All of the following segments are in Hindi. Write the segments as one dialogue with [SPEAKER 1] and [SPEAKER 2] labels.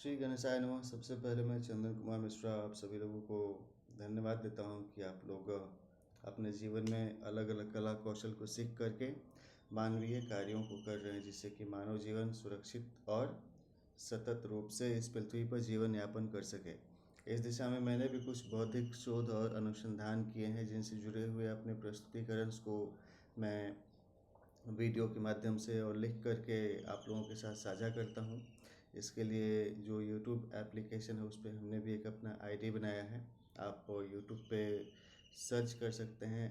[SPEAKER 1] श्री गणेशाय नमः। सबसे पहले मैं चंदन कुमार मिश्रा आप सभी लोगों को धन्यवाद देता हूं कि आप लोग अपने जीवन में अलग अलग कला कौशल को सीख करके मानवीय कार्यों को कर रहे हैं, जिससे कि मानव जीवन सुरक्षित और सतत रूप से इस पृथ्वी पर जीवन यापन कर सके। इस दिशा में मैंने भी कुछ बौद्धिक शोध और अनुसंधान किए हैं, जिनसे जुड़े हुए अपने प्रस्तुतिकरण को मैं वीडियो के माध्यम से और लिख करके आप लोगों के साथ साझा करता हूं। इसके लिए जो यूट्यूब एप्लीकेशन है उस पर हमने भी एक अपना आईडी बनाया है। आप यूट्यूब पे सर्च कर सकते हैं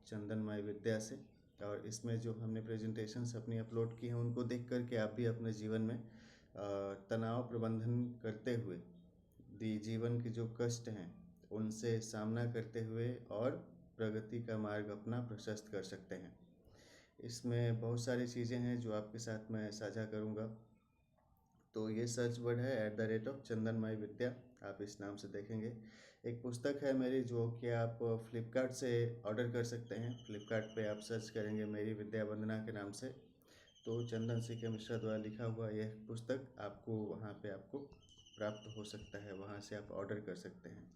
[SPEAKER 1] @चंदन से, और इसमें जो हमने प्रेजेंटेशंस अपनी अपलोड की हैं उनको देख करके आप भी अपने जीवन में तनाव प्रबंधन करते हुए जीवन के जो कष्ट हैं उनसे सामना करते हुए और प्रगति का मार्ग अपना प्रशस्त कर सकते हैं। इसमें बहुत सारी चीज़ें हैं जो आपके साथ मैं साझा करूंगा। तो ये सर्च वर्ड है @चंदन, आप इस नाम से देखेंगे। एक पुस्तक है मेरी जो कि आप फ्लिपकार्ट से ऑर्डर कर सकते हैं। फ्लिपकार्ट पे आप सर्च करेंगे मेरी विद्या वंदना के नाम से, तो चंदन CK मिश्रा द्वारा लिखा हुआ यह पुस्तक आपको वहाँ पे आपको प्राप्त हो सकता है, वहाँ से आप ऑर्डर कर सकते हैं।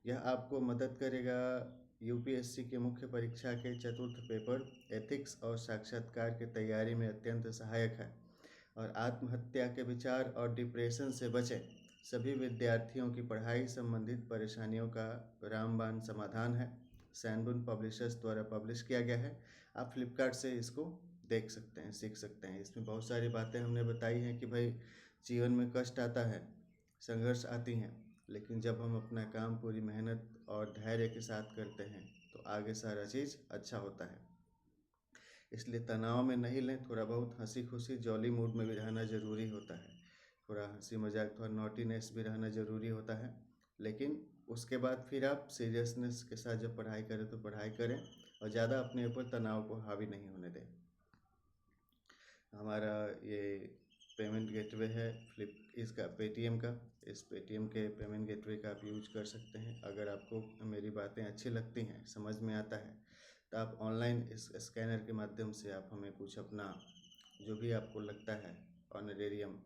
[SPEAKER 1] यह आपको मदद करेगा। UPSC के मुख्य परीक्षा के चतुर्थ पेपर एथिक्स और साक्षात्कार की तैयारी में अत्यंत सहायक है, और आत्महत्या के विचार और डिप्रेशन से बचें सभी विद्यार्थियों की पढ़ाई संबंधित परेशानियों का रामबाण समाधान है। सैनबुन पब्लिशर्स द्वारा पब्लिश किया गया है। आप फ्लिपकार्ट से इसको देख सकते हैं, सीख सकते हैं। इसमें बहुत सारी बातें हमने बताई हैं कि भाई जीवन में कष्ट आता है, संघर्ष आती हैं, लेकिन जब हम अपना काम पूरी मेहनत और धैर्य के साथ करते हैं तो आगे सारा चीज़ अच्छा होता है। इसलिए तनाव में नहीं लें, थोड़ा बहुत हंसी खुशी जॉली मूड में भी रहना ज़रूरी होता है। थोड़ा हंसी मजाक, थोड़ा नॉटीनेस भी रहना ज़रूरी होता है, लेकिन उसके बाद फिर आप सीरियसनेस के साथ जब पढ़ाई करें तो पढ़ाई करें और ज़्यादा अपने ऊपर तनाव को हावी नहीं होने दें। हमारा ये पेमेंट गेटवे है इसका पेटीएम का। इस पेटीएम के पेमेंट गेटवे का आप यूज कर सकते हैं। अगर आपको मेरी बातें अच्छी लगती हैं, समझ में आता है, तो आप ऑनलाइन इस स्कैनर के माध्यम से आप हमें कुछ अपना जो भी आपको लगता है ऑनरेरियम,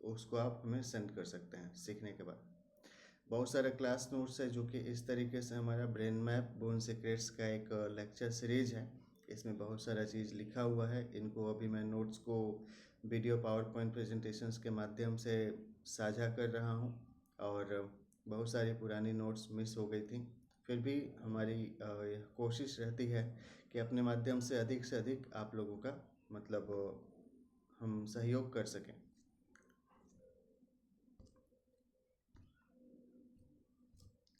[SPEAKER 1] उसको आप हमें सेंड कर सकते हैं सीखने के बाद। बहुत सारे क्लास नोट्स है जो कि इस तरीके से हमारा ब्रेन मैप बोन सीक्रेट्स का एक लेक्चर सीरीज है। इसमें बहुत सारा चीज़ लिखा हुआ है। इनको अभी मैं नोट्स को वीडियो पावर पॉइंट प्रेजेंटेशंस के माध्यम से साझा कर रहा हूं, और बहुत सारी पुरानी नोट्स मिस हो गई थी। फिर भी हमारी यह कोशिश रहती है कि अपने माध्यम से अधिक आप लोगों का मतलब हम सहयोग कर सकें।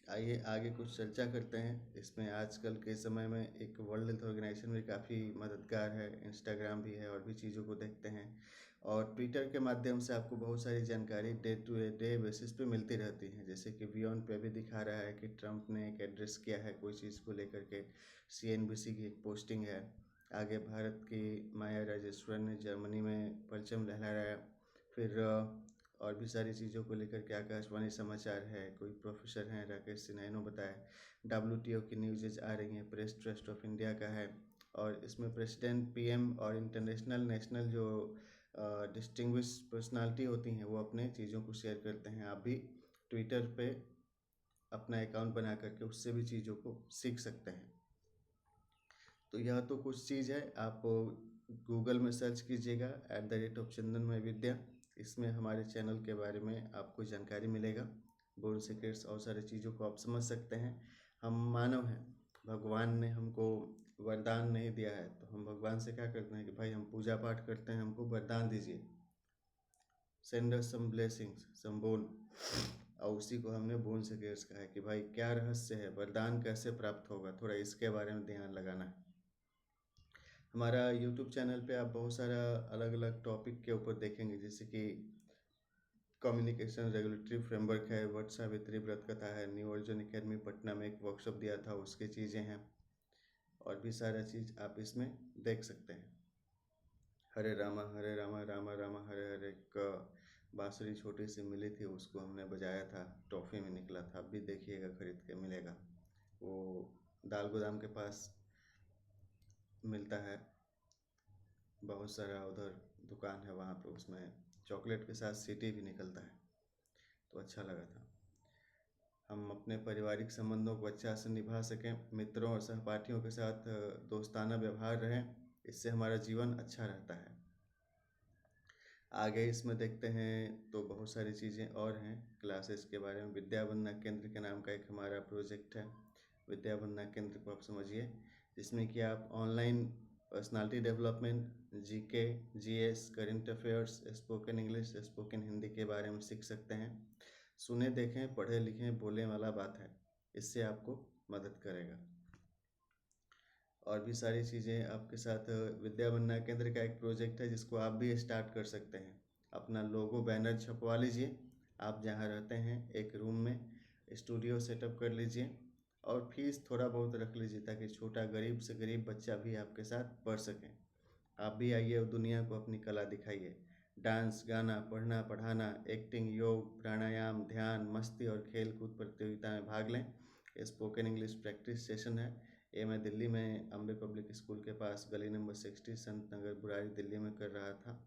[SPEAKER 1] आइए आगे कुछ चर्चा करते हैं। इसमें आजकल के समय में एक वर्ल्ड हेल्थ ऑर्गेनाइजेशन भी काफ़ी मददगार है, इंस्टाग्राम भी है, और भी चीज़ों को देखते हैं, और ट्विटर के माध्यम से आपको बहुत सारी जानकारी डे टू डे बेसिस पे मिलती रहती है। जैसे कि बियॉन्ड पे भी दिखा रहा है कि ट्रंप ने एक एड्रेस किया है कोई चीज़ को लेकर के, CNBC की एक पोस्टिंग है। आगे भारत की माया राजेश्वर ने जर्मनी में परचम लहराया। फिर और भी सारी चीज़ों को लेकर के आकाशवाणी समाचार है, कोई प्रोफेसर हैं राकेश सिन्हा ने बताया। WTO की न्यूज़ आ रही हैं, प्रेस ट्रस्ट ऑफ इंडिया का है, और इसमें प्रेसिडेंट, PM और इंटरनेशनल नेशनल जो डिस्टिंग्विश पर्सनालिटी होती हैं वो अपने चीज़ों को शेयर करते हैं। आप भी ट्विटर पे अपना अकाउंट बना करके उससे भी चीज़ों को सीख सकते हैं। तो यह तो कुछ चीज़ है। आप गूगल में सर्च कीजिएगा @चंदन, इसमें हमारे चैनल के बारे में आपको जानकारी मिलेगा। बोर्न सीक्रेट्स और सारी चीज़ों को आप समझ सकते हैं। हम मानव हैं, भगवान ने हमको वरदान नहीं दिया है, तो हम भगवान से क्या करते हैं कि भाई हम पूजा पाठ करते हैं, हमको वरदान दीजिए, सेंड अस सम ब्लेसिंग्स, सम बोन। और उसी को हमने बोन सीक्रेट्स कहा है कि भाई क्या रहस्य है, वरदान कैसे प्राप्त होगा, थोड़ा इसके बारे में ध्यान लगाना है। हमारा YouTube चैनल पे आप बहुत सारा अलग अलग टॉपिक के ऊपर देखेंगे, जैसे कि कम्युनिकेशन रेगुलेटरी फ्रेमवर्क है, वट सावित्री व्रत कथा है, न्यू अर्जुन एकेडमी पटना में एक वर्कशॉप दिया था उसकी चीज़ें हैं, और भी सारा चीज़ आप इसमें देख सकते हैं। हरे रामा रामा रामा हरे हरे, एक बांसुरी छोटी सी मिली थी, उसको हमने बजाया था, टॉफ़ी में निकला था। अब भी देखिएगा, खरीद के मिलेगा, वो दाल गोदाम के पास मिलता है। बहुत सारा उधर दुकान है वहाँ पे, उसमें चॉकलेट के साथ सीटी भी निकलता है, तो अच्छा लगा था। हम अपने पारिवारिक संबंधों को अच्छा से निभा सकें, मित्रों और सहपाठियों के साथ दोस्ताना व्यवहार रहें, इससे हमारा जीवन अच्छा रहता है। आगे इसमें देखते हैं तो बहुत सारी चीज़ें और हैं क्लासेस के बारे में। विद्या वंदना केंद्र के नाम का एक हमारा प्रोजेक्ट है। विद्या वंदना केंद्र को आप समझिए, जिसमें कि आप online personality development, GK, GS, current affairs, spoken English, spoken Hindi के बारे में सीख सकते हैं। सुने, देखें, पढ़े लिखें, बोलने वाला बात है, इससे आपको मदद करेगा। और भी सारी चीज़ें आपके साथ विद्या वंदना केंद्र का एक प्रोजेक्ट है जिसको आप भी स्टार्ट कर सकते हैं। अपना लोगो बैनर छपवा लीजिए, आप जहाँ रहते हैं एक रूम में स्टूडियो सेटअप कर लीजिए और फीस थोड़ा बहुत रख लीजिए ताकि छोटा गरीब से गरीब बच्चा भी आपके साथ पढ़ सकें। आप भी आइए और दुनिया को अपनी कला दिखाइए। डांस, गाना, पढ़ना, पढ़ाना, एक्टिंग, योग, प्राणायाम, ध्यान, मस्ती और खेल कूद प्रतियोगिता में भाग लें। स्पोकन इंग्लिश प्रैक्टिस सेशन है, ये मैं दिल्ली में अम्बे पब्लिक स्कूल के पास गली नंबर 60 संत नगर बुराड़ी दिल्ली में कर रहा था।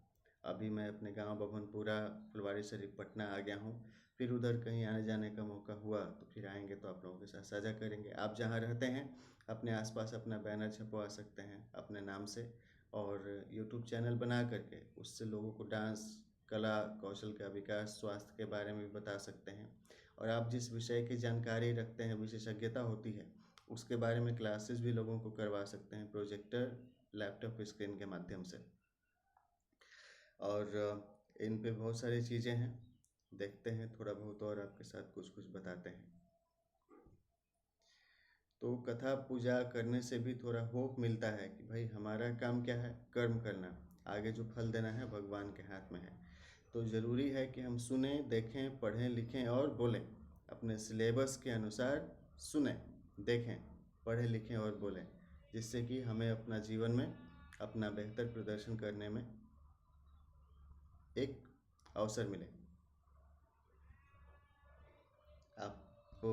[SPEAKER 1] अभी मैं अपने गांव बभनपुरा फुलवारी शरीफ पटना आ गया हूँ। फिर उधर कहीं आने जाने का मौका हुआ तो फिर आएंगे तो आप लोगों के साथ साझा करेंगे। आप जहाँ रहते हैं अपने आसपास अपना बैनर छपवा सकते हैं अपने नाम से, और यूट्यूब चैनल बना करके उससे लोगों को डांस, कला, कौशल का विकास, स्वास्थ्य के बारे में भी बता सकते हैं। और आप जिस विषय की जानकारी रखते हैं, विशेषज्ञता होती है, उसके बारे में क्लासेस भी लोगों को करवा सकते हैं प्रोजेक्टर, लैपटॉप स्क्रीन के माध्यम से। और इन पे बहुत सारी चीज़ें हैं, देखते हैं थोड़ा बहुत और आपके साथ कुछ कुछ बताते हैं। तो कथा पूजा करने से भी थोड़ा होप मिलता है कि भाई हमारा काम क्या है, कर्म करना, आगे जो फल देना है भगवान के हाथ में है। तो ज़रूरी है कि हम सुने, देखें, पढ़ें, लिखें और बोलें, अपने सिलेबस के अनुसार सुने, देखें, पढ़ें, लिखें और बोलें, जिससे कि हमें अपना जीवन में अपना बेहतर प्रदर्शन करने में एक अवसर मिले। आपको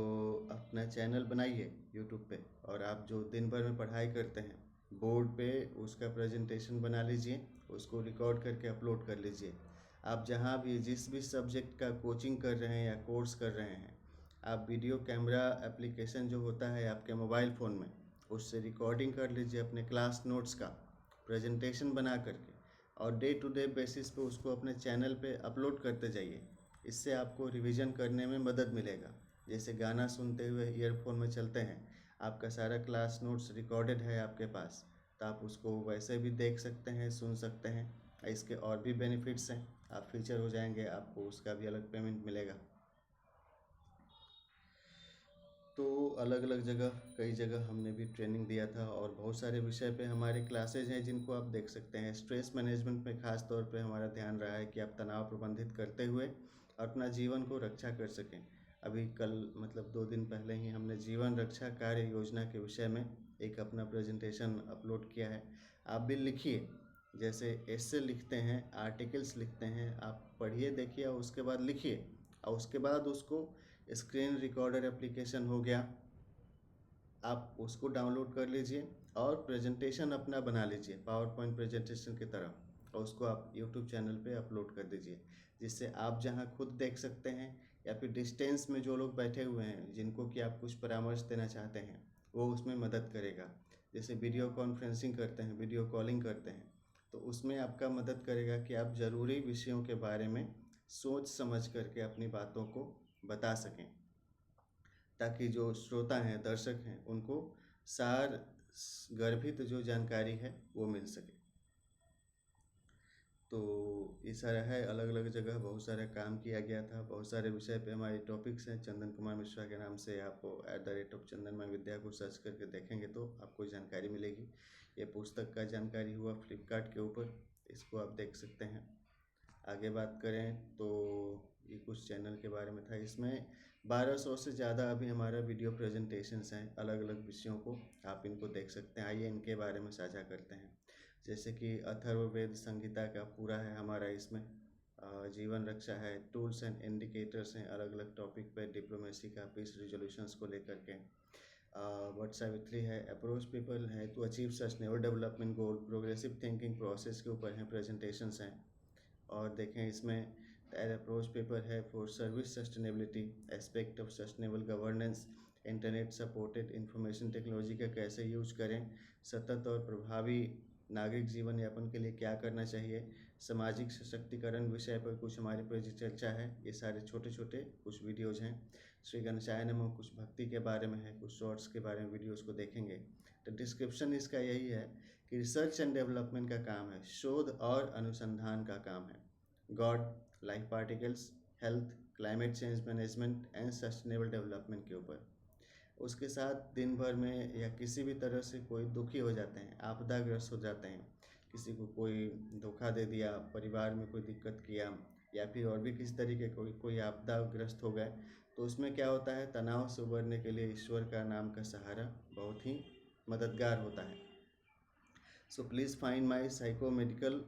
[SPEAKER 1] अपना चैनल बनाइए यूट्यूब पे, और आप जो दिन भर में पढ़ाई करते हैं बोर्ड पे उसका प्रेजेंटेशन बना लीजिए, उसको रिकॉर्ड करके अपलोड कर लीजिए। आप जहाँ भी जिस भी सब्जेक्ट का कोचिंग कर रहे हैं या कोर्स कर रहे हैं, आप वीडियो कैमरा एप्लीकेशन जो होता है आपके मोबाइल फ़ोन में, उससे रिकॉर्डिंग कर लीजिए अपने क्लास नोट्स का प्रेजेंटेशन बना करके, और डे टू डे बेसिस पे उसको अपने चैनल पे अपलोड करते जाइए। इससे आपको रिवीजन करने में मदद मिलेगा। जैसे गाना सुनते हुए ईयरफोन में चलते हैं, आपका सारा क्लास नोट्स रिकॉर्डेड है आपके पास, तो आप उसको वैसे भी देख सकते हैं, सुन सकते हैं। इसके और भी बेनिफिट्स हैं, आप फीचर हो जाएंगे, आपको उसका भी अलग पेमेंट मिलेगा। तो अलग अलग जगह, कई जगह हमने भी ट्रेनिंग दिया था, और बहुत सारे विषय पे हमारे क्लासेज हैं जिनको आप देख सकते हैं। स्ट्रेस मैनेजमेंट में खास तौर पे हमारा ध्यान रहा है कि आप तनाव प्रबंधित करते हुए अपना जीवन को रक्षा कर सकें। अभी कल मतलब 2 दिन पहले ही हमने जीवन रक्षा कार्य योजना के विषय में एक अपना प्रेजेंटेशन अपलोड किया है। आप भी लिखिए, जैसे एस्से लिखते हैं, आर्टिकल्स लिखते हैं, आप पढ़िए, देखिए और उसके बाद लिखिए, और उसके बाद उसको स्क्रीन रिकॉर्डर एप्लीकेशन हो गया, आप उसको डाउनलोड कर लीजिए और प्रेजेंटेशन अपना बना लीजिए पावर पॉइंट प्रेजेंटेशन की तरह, और उसको आप यूट्यूब चैनल पे अपलोड कर दीजिए, जिससे आप जहां खुद देख सकते हैं या फिर डिस्टेंस में जो लोग बैठे हुए हैं जिनको कि आप कुछ परामर्श देना चाहते हैं, वो उसमें मदद करेगा। जैसे वीडियो कॉन्फ्रेंसिंग करते हैं, वीडियो कॉलिंग करते हैं, तो उसमें आपका मदद करेगा कि आप ज़रूरी विषयों के बारे में सोच समझ करके अपनी बातों को बता सकें, ताकि जो श्रोता हैं, दर्शक हैं, उनको सार गर्भित जो जानकारी है वो मिल सके। तो ये सारा है, अलग अलग जगह बहुत सारा काम किया गया था, बहुत सारे विषय पे हमारे टॉपिक्स हैं। चंदन कुमार मिश्रा के नाम से आप @चंदनमय विद्या को सर्च करके देखेंगे तो आपको जानकारी मिलेगी। ये पुस्तक का जानकारी हुआ फ्लिपकार्ट के ऊपर, इसको आप देख सकते हैं। आगे बात करें तो ये कुछ चैनल के बारे में था, इसमें 1200 से ज़्यादा अभी हमारा वीडियो प्रेजेंटेशंस हैं अलग अलग विषयों को, आप इनको देख सकते हैं। आइए इनके बारे में साझा करते हैं। जैसे कि अथर्ववेद संहिता का पूरा है हमारा इसमें, जीवन रक्षा है, टूल्स एंड इंडिकेटर्स हैं अलग अलग टॉपिक पे, डिप्लोमेसी का, पीस रिजोल्यूशंस को लेकर के, व्हाट सावित्री है, अप्रोच पीपल है to achieve sustainable development goal, progressive thinking process के ऊपर हैं प्रेजेंटेशंस हैं। और देखें इसमें अप्रोच पेपर है for service sustainability, aspect of sustainable governance, internet supported information technology का कैसे यूज करें, सतत और प्रभावी नागरिक जीवन यापन के लिए क्या करना चाहिए, सामाजिक सशक्तिकरण विषय पर कुछ हमारी पर चर्चा है। ये सारे छोटे छोटे कुछ वीडियोज़ हैं। श्री गणेशाय नमः कुछ भक्ति के बारे में है, कुछ शॉर्ट्स के बारे में वीडियोज़ को देखेंगे। तो डिस्क्रिप्शन इसका यही है कि रिसर्च एंड डेवलपमेंट का काम है, शोध और अनुसंधान का काम है। God, life particles, health, climate change management and sustainable development के ऊपर। उसके साथ दिन भर में या किसी भी तरह से कोई दुखी हो जाते हैं, आपदाग्रस्त हो जाते हैं, किसी को कोई धोखा दे दिया, परिवार में कोई दिक्कत किया, या फिर और भी किसी तरीके कोई आपदाग्रस्त हो गए, तो उसमें क्या होता है, तनाव से उबरने के लिए ईश्वर का नाम का सहारा बहुत ही मददगार होता है। So please find my psychomedical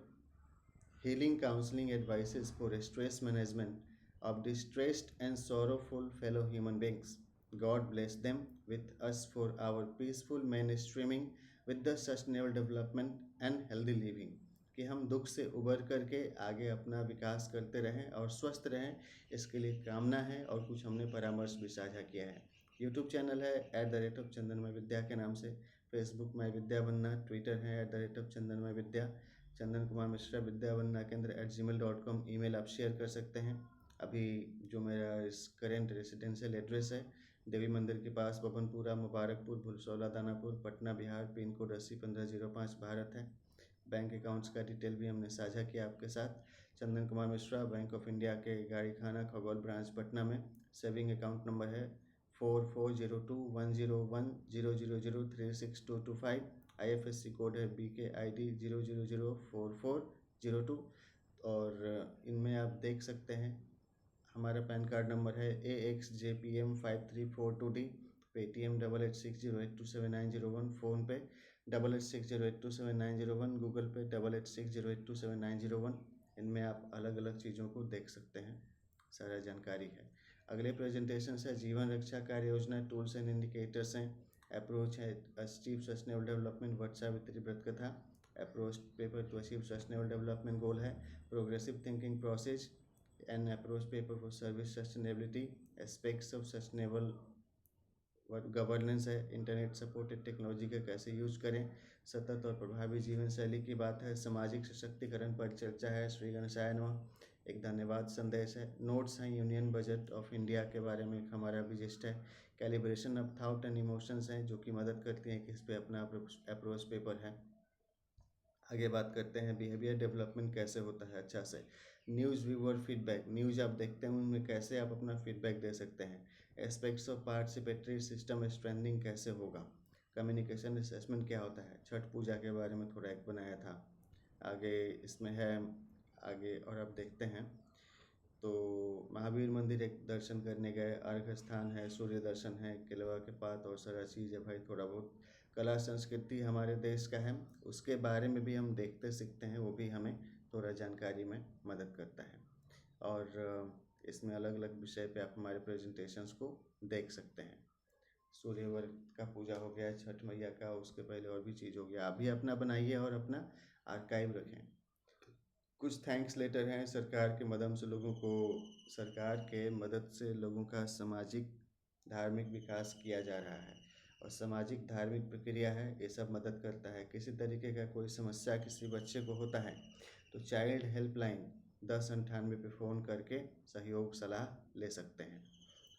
[SPEAKER 1] healing counseling advices for stress management of distressed and sorrowful fellow human beings. God bless them with us for our peaceful mainstreaming with the sustainable development and healthy living. कि हम दुख से उबर करके आगे अपना विकास करते रहें और स्वस्थ रहें, इसके लिए कामना है और कुछ हमने परामर्श भी साझा किया है। यूट्यूब चैनल है @चंदनमय विद्या के नाम से, फेसबुक में विद्या बनना, ट्विटर है @चंदनमय विद्या, चंदन कुमार मिश्रा विद्या वंदना केंद्र @gmail.com ईमेल आप शेयर कर सकते हैं। अभी जो मेरा इस करेंट रेसिडेंशियल एड्रेस है, देवी मंदिर के पास पवनपुरा, मुबारकपुर, भुलसौला, दानापुर, पटना बिहार, पिन कोड 801505 भारत है। बैंक अकाउंट्स का डिटेल भी हमने साझा किया आपके साथ। Chandan Kumar Mishra, bank of India के गाड़ी खाना खगौल ब्रांच पटना में। सेविंग अकाउंट नंबर है 44021000036225। IFSC कोड है BKID 0004402। और इनमें आप देख सकते हैं हमारा पैन कार्ड नंबर है AXJPM5342D, पेटीएम 8860827901, फ़ोन पे 8860827901, गूगल पे 8860827901। इनमें आप अलग अलग चीज़ों को देख सकते हैं, सारा जानकारी है। अगले प्रेजेंटेशन है जीवन रक्षा कार्य योजना, टूल्स एंड इंडिकेटर्स हैं। अप्रोच है achieve sustainable development, Vat Savitri व्रत कथा। Approach paper to achieve sustainable development goal है progressive thinking process and approach paper for service sustainability, aspects of sustainable governance है, इंटरनेट सपोर्टेड टेक्नोलॉजी का कैसे यूज करें, सतत और प्रभावी जीवन शैली की बात है, सामाजिक सशक्तिकरण पर चर्चा है। श्री गणेशाय नमः एक धन्यवाद संदेश है। नोट्स हैं यूनियन बजट ऑफ इंडिया के बारे में, हमारा विजिस्ट है। Calibration of thought and emotions हैं जो कि मदद करती हैं कि इस पर अपना अप्रोच पेपर है। आगे बात करते हैं बिहेवियर डेवलपमेंट कैसे होता है अच्छा से। न्यूज़ व्यूअर फीडबैक, न्यूज़ आप देखते हैं उनमें कैसे आप अपना फीडबैक दे सकते हैं। Aspects of participatory system strengthening कैसे होगा। कम्युनिकेशन असेसमेंट क्या होता है, छठ पूजा के बारे में थोड़ा एक बनाया था। आगे इसमें है, आगे और आप देखते हैं तो महावीर मंदिर एक दर्शन करने गए, अर्घ स्थान है, सूर्य दर्शन है, केलवा के पात और सारा चीज़ है भाई। थोड़ा बहुत कला संस्कृति हमारे देश का है, उसके बारे में भी हम देखते सीखते हैं, वो भी हमें थोड़ा जानकारी में मदद करता है। और इसमें अलग अलग विषय पे आप हमारे प्रेजेंटेशंस को देख सकते हैं। सूर्य वर्ग का पूजा हो गया, छठ मैया का, उसके पहले और भी चीज़ हो गया। आप भी अपना बनाइए और अपना आर्काइव रखें। कुछ थैंक्स लेटर हैं सरकार के मदद से लोगों को, सरकार के मदद से लोगों का सामाजिक धार्मिक विकास किया जा रहा है और सामाजिक धार्मिक प्रक्रिया है, ये सब मदद करता है। किसी तरीके का कोई समस्या किसी बच्चे को होता है तो चाइल्ड हेल्पलाइन 1098 पे फ़ोन करके सहयोग सलाह ले सकते हैं।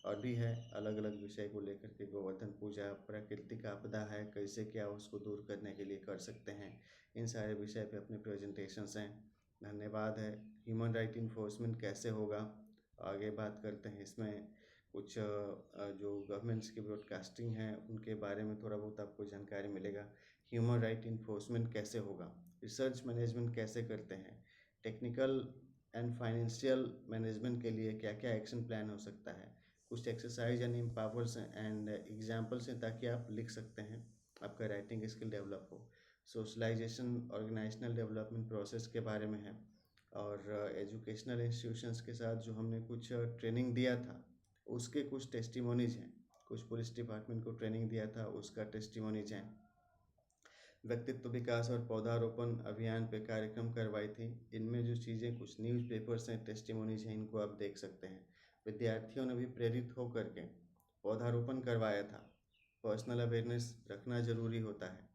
[SPEAKER 1] और भी है अलग अलग विषय को लेकर के, गोवर्धन पूजा, प्राकृतिक आपदा है, कैसे क्या उसको दूर करने के लिए कर सकते हैं, इन सारे विषय पे अपने प्रेजेंटेशंस हैं। धन्यवाद है। ह्यूमन राइट इन्फोर्समेंट कैसे होगा, आगे बात करते हैं। इसमें कुछ जो गवर्नमेंट्स की ब्रॉडकास्टिंग है उनके बारे में थोड़ा बहुत आपको जानकारी मिलेगा। ह्यूमन राइट इन्फोर्समेंट कैसे होगा, रिसर्च मैनेजमेंट कैसे करते हैं, टेक्निकल एंड फाइनेंशियल मैनेजमेंट के लिए क्या क्या एक्शन प्लान हो सकता है, कुछ exercise and empowers and examples हैं ताकि आप लिख सकते हैं, आपका राइटिंग स्किल डेवलप हो। सोशलाइजेशन ऑर्गेनाइजेशनल डेवलपमेंट प्रोसेस के बारे में है। और एजुकेशनल इंस्टीट्यूशंस के साथ जो हमने कुछ ट्रेनिंग दिया था उसके कुछ टेस्टिमोनीज हैं। कुछ पुलिस डिपार्टमेंट को ट्रेनिंग दिया था उसका टेस्टिमोनीज हैं। व्यक्तित्व विकास और पौधारोपण अभियान पे कार्यक्रम करवाई थी। इनमें जो चीज़ें कुछ न्यूज़पेपर्स हैं, टेस्टिमोनीज हैं, इनको आप देख सकते हैं। विद्यार्थियों ने भी प्रेरित होकर के पौधारोपण करवाया था। पर्सनल अवेयरनेस रखना ज़रूरी होता है।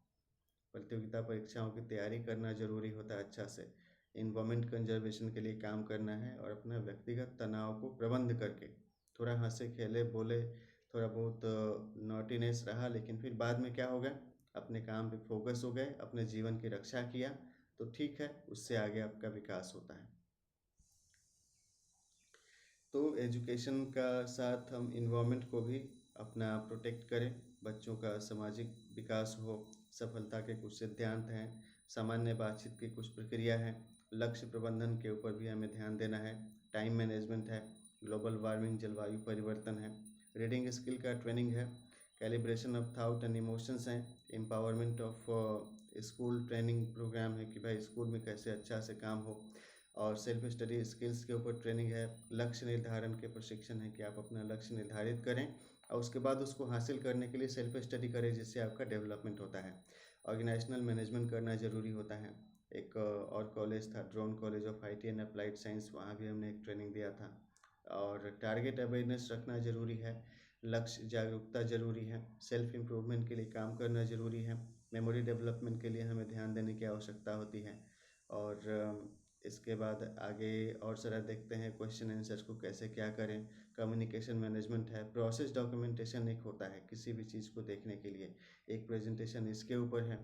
[SPEAKER 1] प्रतियोगिता परीक्षाओं की तैयारी करना ज़रूरी होता है अच्छा से। इन्वायरमेंट कंजर्वेशन के लिए काम करना है और अपना व्यक्तिगत तनाव को प्रबंध करके थोड़ा हंसे खेले बोले, थोड़ा बहुत नॉटीनेस रहा, लेकिन फिर बाद में क्या हो गया, अपने काम पे फोकस हो गए, अपने जीवन की रक्षा किया, तो ठीक है, उससे आगे आपका विकास होता है। तो एजुकेशन का साथ हम इन्वायरमेंट को भी अपना प्रोटेक्ट करें। बच्चों का सामाजिक विकास हो, सफलता के कुछ सिद्धांत हैं, सामान्य बातचीत की कुछ प्रक्रिया है, लक्ष्य प्रबंधन के ऊपर भी हमें ध्यान देना है, टाइम मैनेजमेंट है, ग्लोबल वार्मिंग जलवायु परिवर्तन है, रीडिंग स्किल का ट्रेनिंग है, calibration of thought and emotions हैं, empowerment of school training programme है कि भाई स्कूल में कैसे अच्छा से काम हो, और सेल्फ स्टडी स्किल्स के ऊपर ट्रेनिंग है, लक्ष्य निर्धारण के प्रशिक्षण है कि आप अपना लक्ष्य निर्धारित करें और उसके बाद उसको हासिल करने के लिए सेल्फ स्टडी करें, जिससे आपका डेवलपमेंट होता है। ऑर्गेनाइजेशनल मैनेजमेंट करना ज़रूरी होता है। एक और कॉलेज था, drone college of IT and applied science, वहाँ भी हमने एक ट्रेनिंग दिया था। और टारगेट अवेयरनेस रखना ज़रूरी है, लक्ष्य जागरूकता ज़रूरी है, सेल्फ इम्प्रूवमेंट के लिए काम करना ज़रूरी है, मेमोरी डेवलपमेंट के लिए हमें ध्यान देने की आवश्यकता होती है। और इसके बाद आगे और सारा देखते हैं, क्वेश्चन आंसर्स को कैसे क्या करें, कम्युनिकेशन मैनेजमेंट है, प्रोसेस डॉक्यूमेंटेशन एक होता है किसी भी चीज़ को देखने के लिए, एक प्रेजेंटेशन इसके ऊपर है।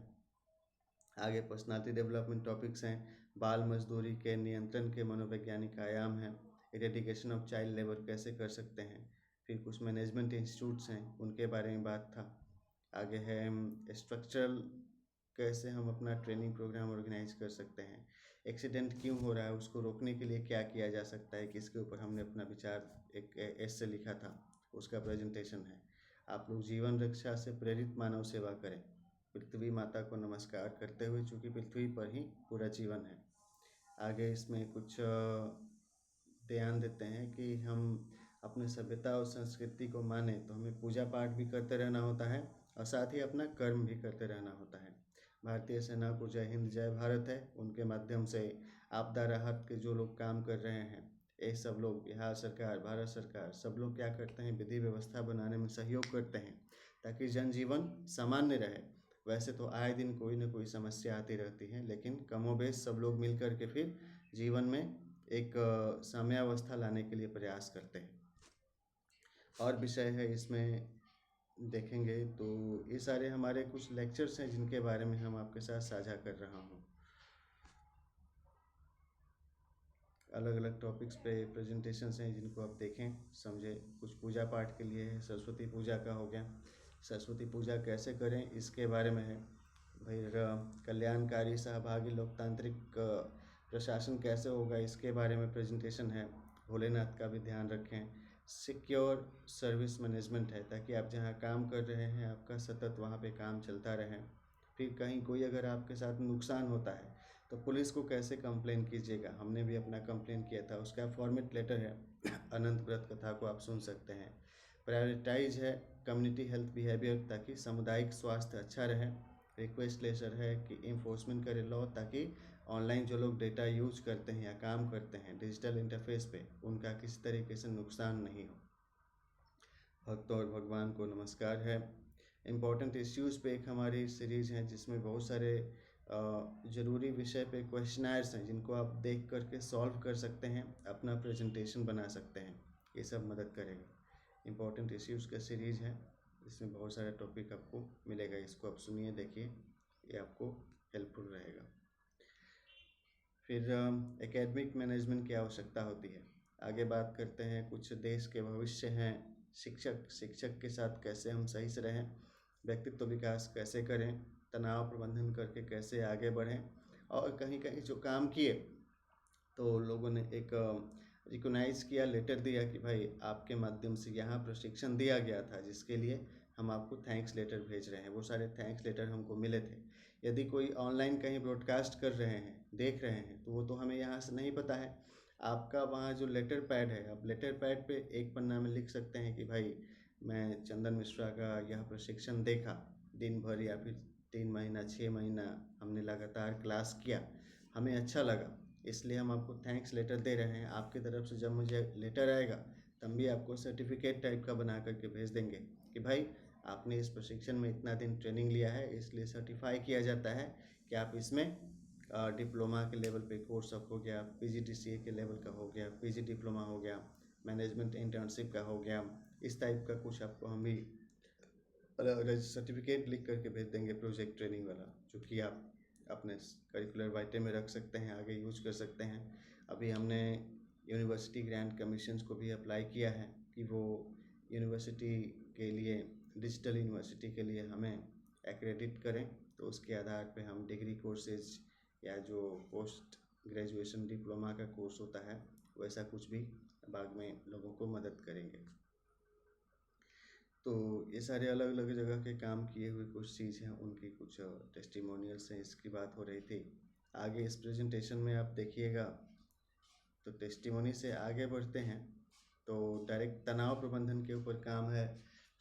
[SPEAKER 1] आगे पर्सनालिटी डेवलपमेंट टॉपिक्स हैं, बाल मजदूरी के नियंत्रण के मनोवैज्ञानिक आयाम हैं, इरेडिकेशन ऑफ चाइल्ड लेबर कैसे कर सकते हैं, फिर कुछ मैनेजमेंट इंस्टीट्यूट्स हैं उनके बारे में बात था। आगे है स्ट्रक्चरल, कैसे हम अपना ट्रेनिंग प्रोग्राम ऑर्गेनाइज कर सकते हैं, एक्सीडेंट क्यों हो रहा है उसको रोकने के लिए क्या किया जा सकता है, किसके ऊपर हमने अपना विचार एक एस से लिखा था, उसका प्रेजेंटेशन है। आप लोग जीवन रक्षा से प्रेरित मानव सेवा करें, पृथ्वी माता को नमस्कार करते हुए, चूँकि पृथ्वी पर ही पूरा जीवन है। आगे इसमें कुछ ध्यान देते हैं कि हम अपने सभ्यता और संस्कृति को माने तो हमें पूजा पाठ भी करते रहना होता है और साथ ही अपना कर्म भी करते रहना होता है। भारतीय सेना को जय हिंद जय भारत है, उनके माध्यम से आपदा राहत के जो लोग काम कर रहे हैं, ये सब लोग, बिहार सरकार, भारत सरकार, सब लोग क्या करते हैं, विधि व्यवस्था बनाने में सहयोग करते हैं ताकि जनजीवन सामान्य रहे। वैसे तो आए दिन कोई ना कोई समस्या आती रहती है, लेकिन कमोबेश सब लोग मिल कर के फिर जीवन में एक साम्यावस्था लाने के लिए प्रयास करते हैं। और विषय है इसमें देखेंगे तो ये सारे हमारे कुछ लेक्चर्स हैं जिनके बारे में हम आपके साथ साझा कर रहा हूँ। अलग अलग टॉपिक्स पे प्रेजेंटेशंस हैं जिनको आप देखें समझें। कुछ पूजा पाठ के लिए है, सरस्वती पूजा का हो गया, सरस्वती पूजा कैसे करें इसके बारे में है। भाई कल्याणकारी सहभागी लोकतांत्रिक प्रशासन कैसे होगा इसके बारे में प्रेजेंटेशन है। भोलेनाथ का भी ध्यान रखें। सिक्योर सर्विस मैनेजमेंट है ताकि आप जहाँ काम कर रहे हैं आपका सतत वहाँ पे काम चलता रहे। फिर कहीं कोई अगर आपके साथ नुकसान होता है तो पुलिस को कैसे कंप्लेन कीजिएगा, हमने भी अपना कंप्लेन किया था, उसका फॉर्मेट लेटर है अनंत व्रत कथा को आप सुन सकते हैं। प्रायोरिटाइज है कम्युनिटी हेल्थ बिहेवियर ताकि सामुदायिक स्वास्थ्य अच्छा रहे। रिक्वेस्ट लेटर है कि इन्फोर्समेंट करे लॉ ताकि ऑनलाइन जो लोग डेटा यूज करते हैं या काम करते हैं डिजिटल इंटरफेस पे, उनका किसी तरीके से नुकसान नहीं हो। भक्त और भगवान को नमस्कार है। इम्पोर्टेंट इश्यूज़ पे एक हमारी सीरीज़ है जिसमें बहुत सारे ज़रूरी विषय पे क्वेश्चनर्स हैं जिनको आप देख करके सॉल्व कर सकते हैं, अपना प्रेजेंटेशन बना सकते हैं, ये सब मदद करेगा। इम्पोर्टेंट इश्यूज़ का सीरीज़ है, इसमें बहुत सारे टॉपिक आपको मिलेगा, इसको आप सुनिए देखिए, ये आपको हेल्पफुल रहेगा। फिर एकेडमिक मैनेजमेंट की आवश्यकता होती है। आगे बात करते हैं, कुछ देश के भविष्य हैं, शिक्षक के साथ कैसे हम सही से रहें, व्यक्तित्व विकास कैसे करें, तनाव प्रबंधन करके कैसे आगे बढ़ें, और कहीं कहीं जो काम किए तो लोगों ने एक रिकॉग्नाइज़ किया, लेटर दिया कि भाई आपके माध्यम से यहाँ प्रशिक्षण दिया गया था जिसके लिए हम आपको थैंक्स लेटर भेज रहे हैं। वो सारे थैंक्स लेटर हमको मिले थे। यदि कोई ऑनलाइन कहीं ब्रॉडकास्ट कर रहे हैं, देख रहे हैं, तो वो तो हमें यहाँ से नहीं पता है। आपका वहाँ जो लेटर पैड है, आप लेटर पैड पे एक पन्ना में लिख सकते हैं कि भाई मैं चंदन मिश्रा का यह प्रशिक्षण देखा दिन भर या फिर 3 महीना 6 महीना हमने लगातार क्लास किया, हमें अच्छा लगा, इसलिए हम आपको थैंक्स लेटर दे रहे हैं। आपकी तरफ से जब मुझे लेटर आएगा तब भी आपको सर्टिफिकेट टाइप का बना करके भेज देंगे कि भाई आपने इस प्रशिक्षण में इतना दिन ट्रेनिंग लिया है, इसलिए सर्टिफाई किया जाता है कि आप इसमें डिप्लोमा के लेवल पे कोर्स अप हो गया, PGDCA के लेवल का हो गया, PG डिप्लोमा हो गया, मैनेजमेंट इंटर्नशिप का हो गया, इस टाइप का कुछ आपको हम भी सर्टिफिकेट लिख करके भेज देंगे प्रोजेक्ट ट्रेनिंग वाला, जो कि आप अपने करिकुलर वाइटे में रख सकते हैं, आगे यूज कर सकते हैं। अभी हमने यूनिवर्सिटी ग्रांट कमीशंस को भी अप्लाई किया है कि वो यूनिवर्सिटी के लिए, डिजिटल यूनिवर्सिटी के लिए हमें एक्रेडिट करें, तो उसके आधार पे हम डिग्री कोर्सेज या जो पोस्ट ग्रेजुएशन डिप्लोमा का कोर्स होता है वैसा कुछ भी बाद में लोगों को मदद करेंगे। तो ये सारे अलग अलग जगह के काम किए हुए कुछ चीज़ हैं, उनकी कुछ टेस्टिमोनियल्स हैं, इसकी बात हो रही थी। आगे इस प्रेजेंटेशन में आप देखिएगा तो टेस्टिमोनी से आगे बढ़ते हैं तो डायरेक्ट तनाव प्रबंधन के ऊपर काम है,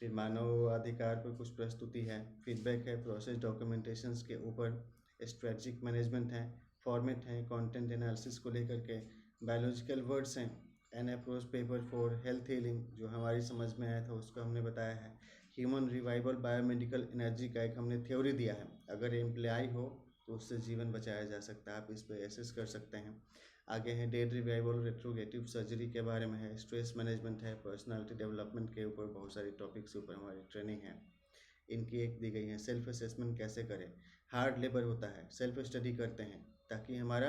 [SPEAKER 1] फिर मानव अधिकार पर कुछ प्रस्तुति है, फीडबैक है, प्रोसेस डॉक्यूमेंटेशंस के ऊपर स्ट्रेटजिक मैनेजमेंट है, फॉर्मेट है, कंटेंट एनालिसिस को लेकर के, बायोलॉजिकल वर्ड्स हैं, an approach paper for health healing जो हमारी समझ में आया था उसको हमने बताया है, ह्यूमन रिवाइवल बायोमेडिकल एनर्जी का एक हमने थ्योरी दिया है, अगर एम्प्लॉय हो तो उससे जीवन बचाया जा सकता है, आप इस पर एसेस कर सकते हैं। आगे है डेड रिवाइवल रेट्रोगेटिव सर्जरी के बारे में है, स्ट्रेस मैनेजमेंट है, पर्सनालिटी डेवलपमेंट के ऊपर बहुत सारी टॉपिक्स के ऊपर हमारी ट्रेनिंग है, इनकी एक दी गई है। सेल्फ असेसमेंट कैसे करें, हार्ड लेबर होता है, सेल्फ स्टडी करते हैं ताकि हमारा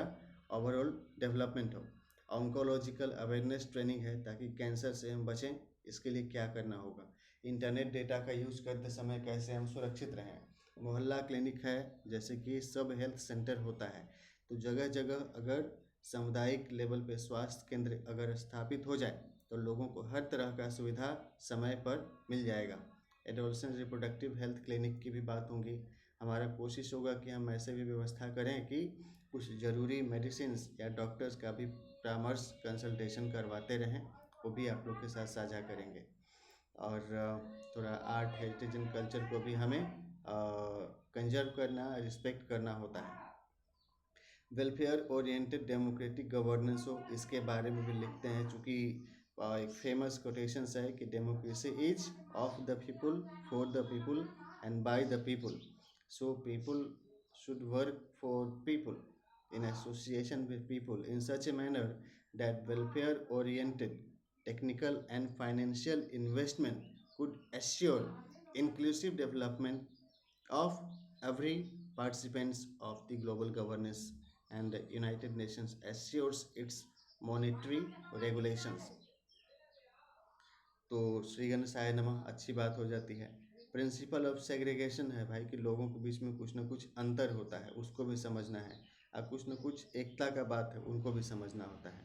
[SPEAKER 1] ओवरऑल डेवलपमेंट हो। ऑन्कोलॉजिकल अवेयरनेस ट्रेनिंग है ताकि कैंसर से हम बचें, इसके लिए क्या करना होगा। इंटरनेट डेटा का यूज़ करते समय कैसे हम सुरक्षित रहें। मोहल्ला क्लिनिक है, जैसे कि सब हेल्थ सेंटर होता है, तो जगह जगह अगर सामुदायिक लेवल पे स्वास्थ्य केंद्र अगर स्थापित हो जाए तो लोगों को हर तरह का सुविधा समय पर मिल जाएगा। एडोलसेंट रिप्रोडक्टिव हेल्थ क्लिनिक की भी बात होगी। हमारा कोशिश होगा कि हम ऐसे भी व्यवस्था करें कि कुछ ज़रूरी मेडिसिन या डॉक्टर्स का भी परामर्श कंसल्टेशन करवाते रहें, वो भी आप लोग के साथ साझा करेंगे। और थोड़ा आर्ट हेरिटेज एंड कल्चर को भी हमें कंजर्व करना, रिस्पेक्ट करना होता है। वेलफेयर ओरिएंटेड डेमोक्रेटिक गवर्नेंस हो, इसके बारे में भी लिखते हैं, चूँकि एक फेमस कोटेशंस है कि democracy is of the people, for the people and by the people, so people should work for people in association with people in such a manner that welfare oriented technical and financial investment could assure inclusive development of every participants of the global governance, and the United Nations assures its monetary regulations। तो श्री गणेशाय नमः, अच्छी बात हो जाती है। प्रिंसिपल ऑफ सेग्रीगेशन है भाई कि लोगों के बीच में कुछ ना कुछ अंतर होता है, उसको भी समझना है, अब कुछ ना कुछ एकता का बात है, उनको भी समझना होता है।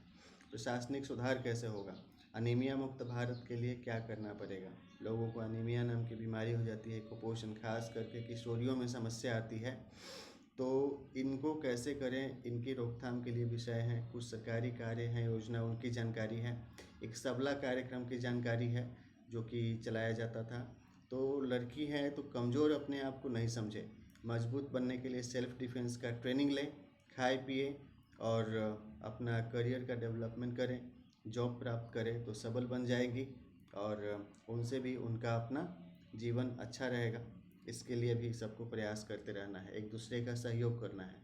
[SPEAKER 1] प्रशासनिक सुधार कैसे होगा, अनीमिया मुक्त भारत के लिए क्या करना पड़ेगा। लोगों को अनीमिया नाम की बीमारी हो जाती है, कुपोषण, खास करके किशोरियों में समस्या आती है, तो इनको कैसे करें, इनकी रोकथाम के लिए विषय हैं, कुछ सरकारी कार्य हैं, योजना, उनकी जानकारी है। एक सबला कार्यक्रम की जानकारी है जो कि चलाया जाता था। तो लड़की है तो कमज़ोर अपने आप को नहीं समझे, मजबूत बनने के लिए सेल्फ डिफेंस का ट्रेनिंग लें, खाए पिए और अपना करियर का डेवलपमेंट करें, जॉब प्राप्त करें तो सबल बन जाएगी और उनसे भी उनका अपना जीवन अच्छा रहेगा। इसके लिए भी सबको प्रयास करते रहना है, एक दूसरे का सहयोग करना है।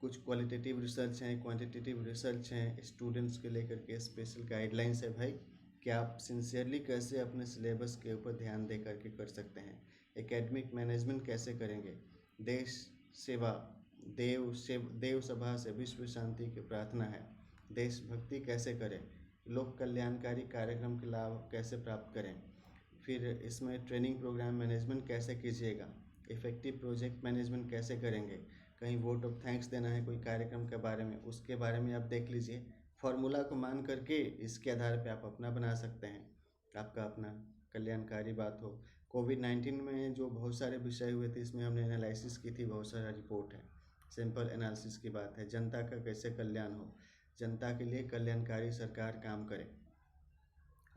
[SPEAKER 1] कुछ क्वालिटेटिव रिसर्च हैं, क्वांटिटेटिव रिसर्च हैं, स्टूडेंट्स के लेकर के स्पेशल गाइडलाइंस है भाई कि आप सिंसियरली कैसे अपने सिलेबस के ऊपर ध्यान दे करके कर सकते हैं। एकेडमिक मैनेजमेंट कैसे करेंगे, देश सेवा, देव सभा से विश्व शांति की प्रार्थना है, देशभक्ति कैसे करें, लोक कल्याणकारी कार्यक्रम के लाभ कैसे प्राप्त करें, फिर इसमें ट्रेनिंग प्रोग्राम मैनेजमेंट कैसे कीजिएगा, इफ़ेक्टिव प्रोजेक्ट मैनेजमेंट कैसे करेंगे, कहीं वोट ऑफ थैंक्स देना है कोई कार्यक्रम के बारे में, उसके बारे में आप देख लीजिए, फॉर्मूला को मान करके इसके आधार पे आप अपना बना सकते हैं, आपका अपना कल्याणकारी बात हो। कोविड-19 में जो बहुत सारे विषय हुए थे, इसमें हमने एनालिसिस की थी, बहुत सारा रिपोर्ट है, सिंपल एनालिसिस की बात है। जनता का कैसे कल्याण हो, जनता के लिए कल्याणकारी सरकार काम करे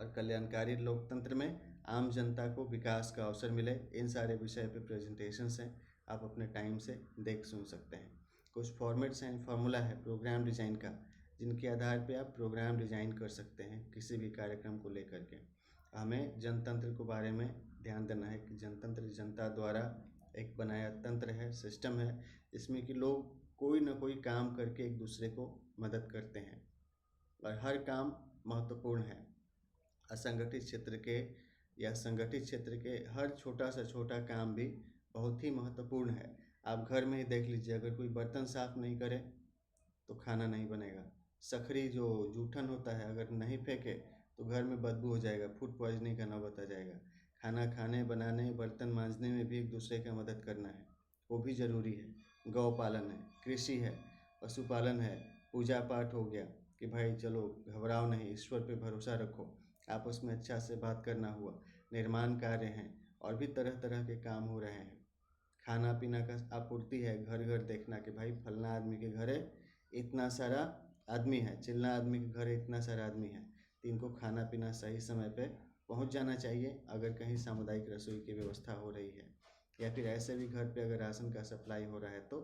[SPEAKER 1] और कल्याणकारी लोकतंत्र में आम जनता को विकास का अवसर मिले, इन सारे विषय पे प्रेजेंटेशंस हैं, आप अपने टाइम से देख सुन सकते हैं। कुछ फॉर्मेट्स हैं, फार्मूला है प्रोग्राम डिज़ाइन का, जिनके आधार पे आप प्रोग्राम डिज़ाइन कर सकते हैं किसी भी कार्यक्रम को लेकर के। हमें जनतंत्र के बारे में ध्यान देना है कि जनतंत्र जनता द्वारा एक बनाया तंत्र है, सिस्टम है, जिसमें कि लोग कोई ना कोई काम करके एक दूसरे को मदद करते हैं और हर काम महत्वपूर्ण है। असंगठित क्षेत्र के या संगठित क्षेत्र के हर छोटा से छोटा काम भी बहुत ही महत्वपूर्ण है। आप घर में ही देख लीजिए, अगर कोई बर्तन साफ नहीं करे तो खाना नहीं बनेगा। सखरी जो जूठन होता है अगर नहीं फेंके तो घर में बदबू हो जाएगा, फूड पॉइजनिंग का नौबत आ जाएगा। खाना खाने, बनाने, बर्तन मांजने में भी एक दूसरे का मदद करना है, वो भी ज़रूरी है। गौ पालन है, कृषि है, पशुपालन है, पूजा पाठ हो गया कि भाई चलो घबराओ नहीं, ईश्वर पे भरोसा रखो, आपस में अच्छा से बात करना हुआ, निर्माण कार्य हैं और भी तरह तरह के काम हो रहे हैं। खाना पीना का आपूर्ति है, घर घर देखना कि भाई फलना आदमी के घर है इतना सारा आदमी है, चिल्ला आदमी के घर इतना सारा आदमी है, तो इनको खाना पीना सही समय पे पहुंच जाना चाहिए। अगर कहीं सामुदायिक रसोई की व्यवस्था हो रही है या फिर ऐसे भी घर पे अगर राशन का सप्लाई हो रहा है तो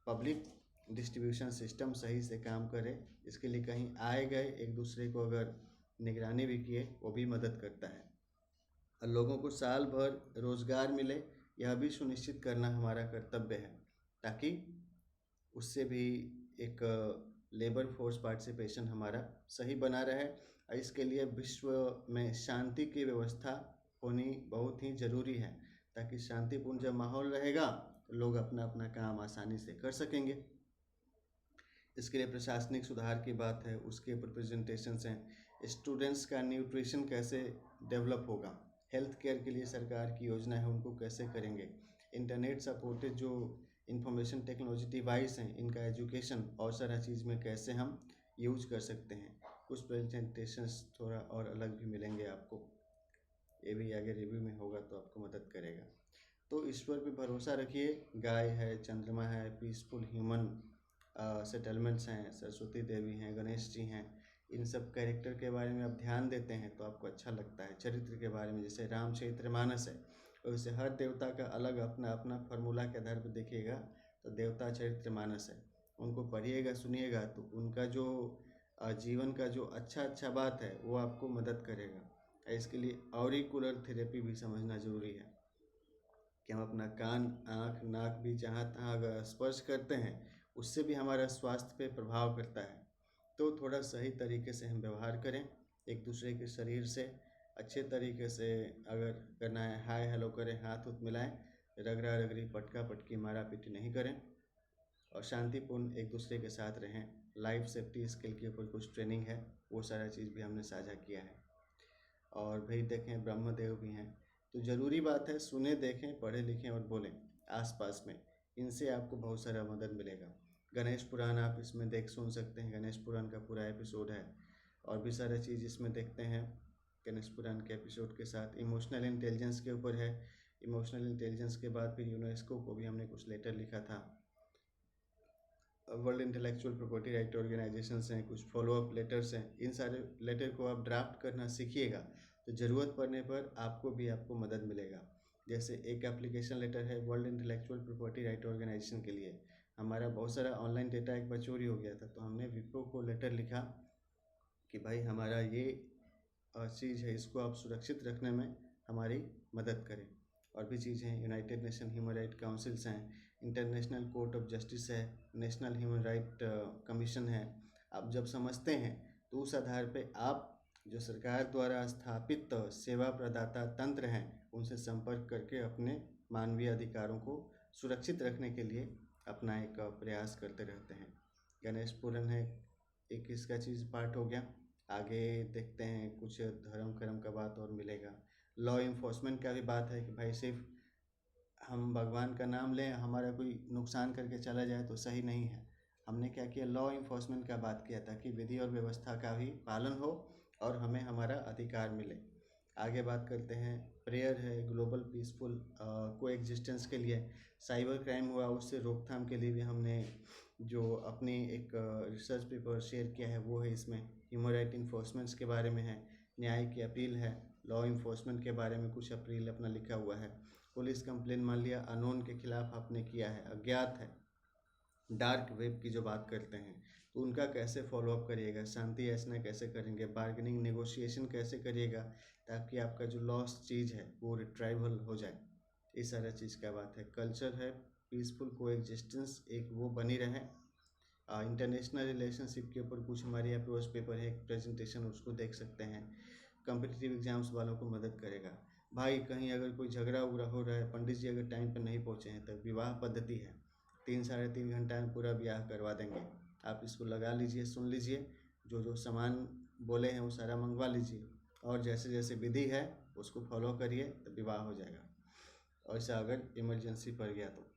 [SPEAKER 1] पब्लिक डिस्ट्रीब्यूशन सिस्टम सही से काम करे। इसके लिए कहीं आए गए एक दूसरे को अगर निगरानी भी किए, वो भी मदद करता है। और लोगों को साल भर रोज़गार मिले, यह भी सुनिश्चित करना हमारा कर्तव्य है, ताकि उससे भी एक लेबर फोर्स पार्टिसिपेशन हमारा सही बना रहे। और इसके लिए विश्व में शांति की व्यवस्था होनी बहुत ही ज़रूरी है, ताकि शांतिपूर्ण जब माहौल रहेगा तो लोग अपना अपना काम आसानी से कर सकेंगे। इसके लिए प्रशासनिक सुधार की बात है, उसके ऊपर प्रेजेंटेशंस हैं। स्टूडेंट्स का न्यूट्रिशन कैसे डेवलप होगा, हेल्थ केयर के लिए सरकार की योजना है उनको कैसे करेंगे, इंटरनेट सपोर्टेड जो इंफॉर्मेशन टेक्नोलॉजी डिवाइस हैं इनका एजुकेशन और सारा चीज़ में कैसे हम यूज कर सकते हैं। कुछ प्रेजेंटेशंस थोड़ा और अलग भी मिलेंगे आपको, ये भी आगे रिव्यू में होगा तो आपको मदद करेगा। तो ईश्वर पे भरोसा रखिए, गाय है, चंद्रमा है, पीसफुल ह्यूमन सेटलमेंट्स हैं, सरस्वती देवी हैं, गणेश जी हैं, इन सब कैरेक्टर के बारे में आप ध्यान देते हैं तो आपको अच्छा लगता है। चरित्र के बारे में जैसे रामचरितमानस है, वैसे हर देवता का अलग अपना अपना फार्मूला के आधार पर देखिएगा तो देवता चरितमानस है, उनको पढ़िएगा सुनिएगा तो उनका जो जीवन का जो अच्छा बात है वो आपको मदद करेगा। इसके लिए ऑरिकुलर थेरेपी भी समझना ज़रूरी है कि हम अपना कान, आँख, नाक भी जहाँ तहाँ अगर स्पर्श करते हैं उससे भी हमारा स्वास्थ्य पे प्रभाव करता है। तो थोड़ा सही तरीके से हम व्यवहार करें, एक दूसरे के शरीर से अच्छे तरीके से अगर करना है हाय हेलो करें, हाथ उथ मिलाएं, रगड़ा रगड़ी पटका पटकी मारा पीटी नहीं करें और शांतिपूर्ण एक दूसरे के साथ रहें। लाइफ सेफ्टी स्किल के ऊपर कुछ ट्रेनिंग है, वो सारा चीज़ भी हमने साझा किया है। और भाई देखें ब्रह्मदेव भी हैं, तो ज़रूरी बात है सुने, देखें, पढ़ें लिखें और बोलें आसपास में, इनसे आपको बहुत सारा मदद मिलेगा। गणेश पुराण आप इसमें देख सुन सकते हैं, गणेश पुराण का पूरा एपिसोड है और भी सारे चीज़ इसमें देखते हैं। गणेश पुराण के एपिसोड के साथ इमोशनल इंटेलिजेंस के ऊपर है, इमोशनल इंटेलिजेंस के बाद फिर यूनेस्को को भी हमने कुछ लेटर लिखा था। World intellectual property right organisations हैं, कुछ फॉलोअप लेटर्स हैं, इन सारे लेटर को आप ड्राफ्ट करना सीखिएगा तो ज़रूरत पड़ने पर आपको मदद मिलेगा। जैसे एक एप्लीकेशन लेटर है world intellectual property right organisation के लिए, हमारा बहुत सारा ऑनलाइन डेटा एक बार चोरी हो गया था तो हमने विप्रो को लेटर लिखा कि भाई हमारा ये चीज़ है, इसको आप सुरक्षित रखने में हमारी मदद करें। और भी चीज़ें हैं, United nation human right councils हैं, इंटरनेशनल कोर्ट ऑफ जस्टिस है, नेशनल ह्यूमन राइट कमीशन है। आप जब समझते हैं तो उस आधार पे आप जो सरकार द्वारा स्थापित सेवा प्रदाता तंत्र हैं उनसे संपर्क करके अपने मानवीय अधिकारों को सुरक्षित रखने के लिए अपना एक प्रयास करते रहते हैं। गणेश पुराण है एक इसका चीज़ पार्ट हो गया। आगे देखते हैं कुछ धर्म कर्म का बात और मिलेगा। लॉ इन्फोर्समेंट का भी बात है कि भाई सिर्फ हम भगवान का नाम लें, हमारा कोई नुकसान करके चला जाए तो सही नहीं है। हमने क्या किया, लॉ इन्फोर्समेंट का बात किया ताकि विधि और व्यवस्था का भी पालन हो और हमें हमारा अधिकार मिले। आगे बात करते हैं, प्रेयर है ग्लोबल पीसफुल को एग्जिस्टेंस के लिए। साइबर क्राइम हुआ उससे रोकथाम के लिए भी हमने जो अपनी एक रिसर्च पेपर शेयर किया है वो है इसमें। ह्यूमन राइट इन्फोर्समेंट्स के बारे में है, न्याय की अपील है, लॉ इन्फोर्समेंट के बारे में कुछ अपील अपना लिखा हुआ है, पुलिस कंप्लेन मान लिया अननोन के खिलाफ आपने किया है, अज्ञात है, डार्क वेब की जो बात करते हैं तो उनका कैसे फॉलोअप करिएगा, शांति याचना कैसे करेंगे, बार्गेनिंग नेगोशिएशन कैसे करिएगा ताकि आपका जो लॉस चीज़ है वो रिट्राइवल हो जाए, इस सारा चीज़ का बात है। कल्चर है पीसफुल को एग्जिस्टेंस, एक वो बनी रहे। इंटरनेशनल रिलेशनशिप के ऊपर कुछ हमारी अप्रोच पेपर है, एक प्रेजेंटेशन, उसको देख सकते हैं। कम्पिटिटिव एग्जाम्स वालों को मदद करेगा। भाई कहीं अगर कोई झगड़ा उगड़ा हो रहा है, पंडित जी अगर टाइम पर नहीं पहुँचे हैं, तब विवाह पद्धति है, 3 साढ़े 3 घंटा में पूरा ब्याह करवा देंगे। आप इसको लगा लीजिए, सुन लीजिए, जो जो सामान बोले हैं वो सारा मंगवा लीजिए और जैसे जैसे विधि है उसको फॉलो करिए तो विवाह हो जाएगा। और ऐसा अगर इमरजेंसी पड़ गया तो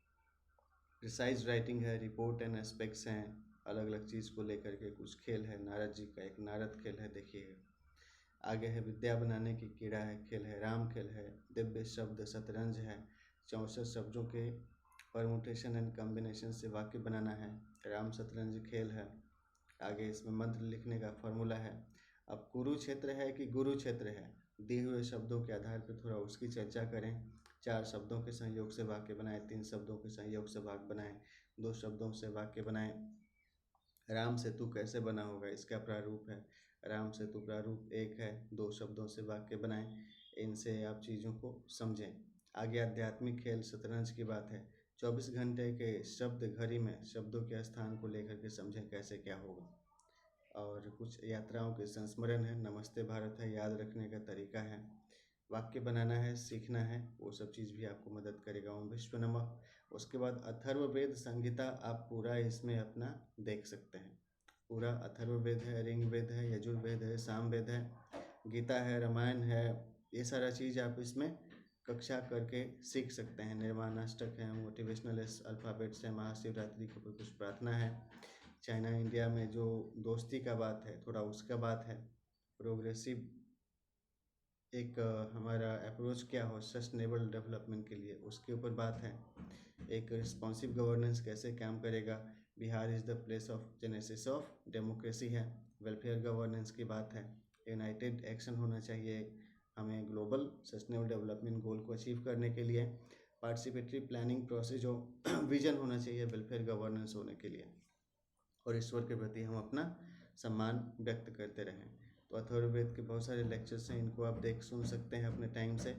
[SPEAKER 1] प्रिसाइज राइटिंग है, रिपोर्ट एंड एस्पेक्ट्स हैं, अलग अलग चीज़ को लेकर के कुछ खेल है, नारद जी का एक नारद खेल है, देखिएगा। आगे है विद्या बनाने की कीड़ा है, खेल है, राम खेल है, दिव्य शब्द शतरंज है, 64 शब्दों के परमुटेशन एंड कॉम्बिनेशन से वाक्य बनाना है, राम शतरंज खेल है। आगे इसमें मंत्र लिखने का फॉर्मूला है। अब कुरुक्षेत्र है कि गुरु क्षेत्र है, दिए हुए शब्दों के आधार पर थोड़ा उसकी चर्चा करें। 4 शब्दों के संयोग से वाक्य बनाएं, 3 शब्दों के संयोग से वाक्य बनाएं, 2 शब्दों से वाक्य बनाएं। राम सेतु कैसे बना होगा, इसका प्रारूप है, राम सेतु प्रारूप 1 है, 2 शब्दों से वाक्य बनाएं, इनसे आप चीज़ों को समझें। आगे आध्यात्मिक खेल शतरंज की बात है, 24 घंटे के शब्द घड़ी में शब्दों के स्थान को लेकर के समझें कैसे क्या होगा। और कुछ यात्राओं के संस्मरण है, नमस्ते भारत है, याद रखने का तरीका है, वाक्य बनाना है, सीखना है, वो सब चीज़ भी आपको मदद करेगा। ओम विश्व नमः। उसके बाद अथर्ववेद संहिता आप पूरा इसमें अपना देख सकते हैं, पूरा अथर्ववेद है, ऋग्वेद है, यजुर्वेद है, सामवेद है, गीता है, रामायण है, ये सारा चीज़ आप इसमें कक्षा करके सीख सकते हैं। निर्माणाष्टक है, मोटिवेशनल अल्फ़ाबेट्स है, महाशिवरात्रि के ऊपर कुछ प्रार्थना है, चाइना इंडिया में जो दोस्ती का बात है थोड़ा उसका बात है, प्रोग्रेसिव एक हमारा अप्रोच क्या हो सस्टेनेबल डेवलपमेंट के लिए उसके ऊपर बात है। एक रिस्पॉन्सिव गवर्नेंस कैसे काम करेगा, Bihar is the place of genesis of democracy है, वेलफेयर गवर्नेंस की बात है, यूनाइटेड एक्शन होना चाहिए हमें ग्लोबल सस्टेनेबल डेवलपमेंट गोल को अचीव करने के लिए, पार्टिसिपेटरी प्लानिंग प्रोसेस जो विजन होना चाहिए वेलफेयर गवर्नेंस होने के लिए, और ईश्वर के प्रति हम अपना सम्मान व्यक्त करते रहें। तो अथर्ववेद के बहुत सारे लेक्चर्स हैं, इनको आप देख सुन सकते हैं अपने टाइम से।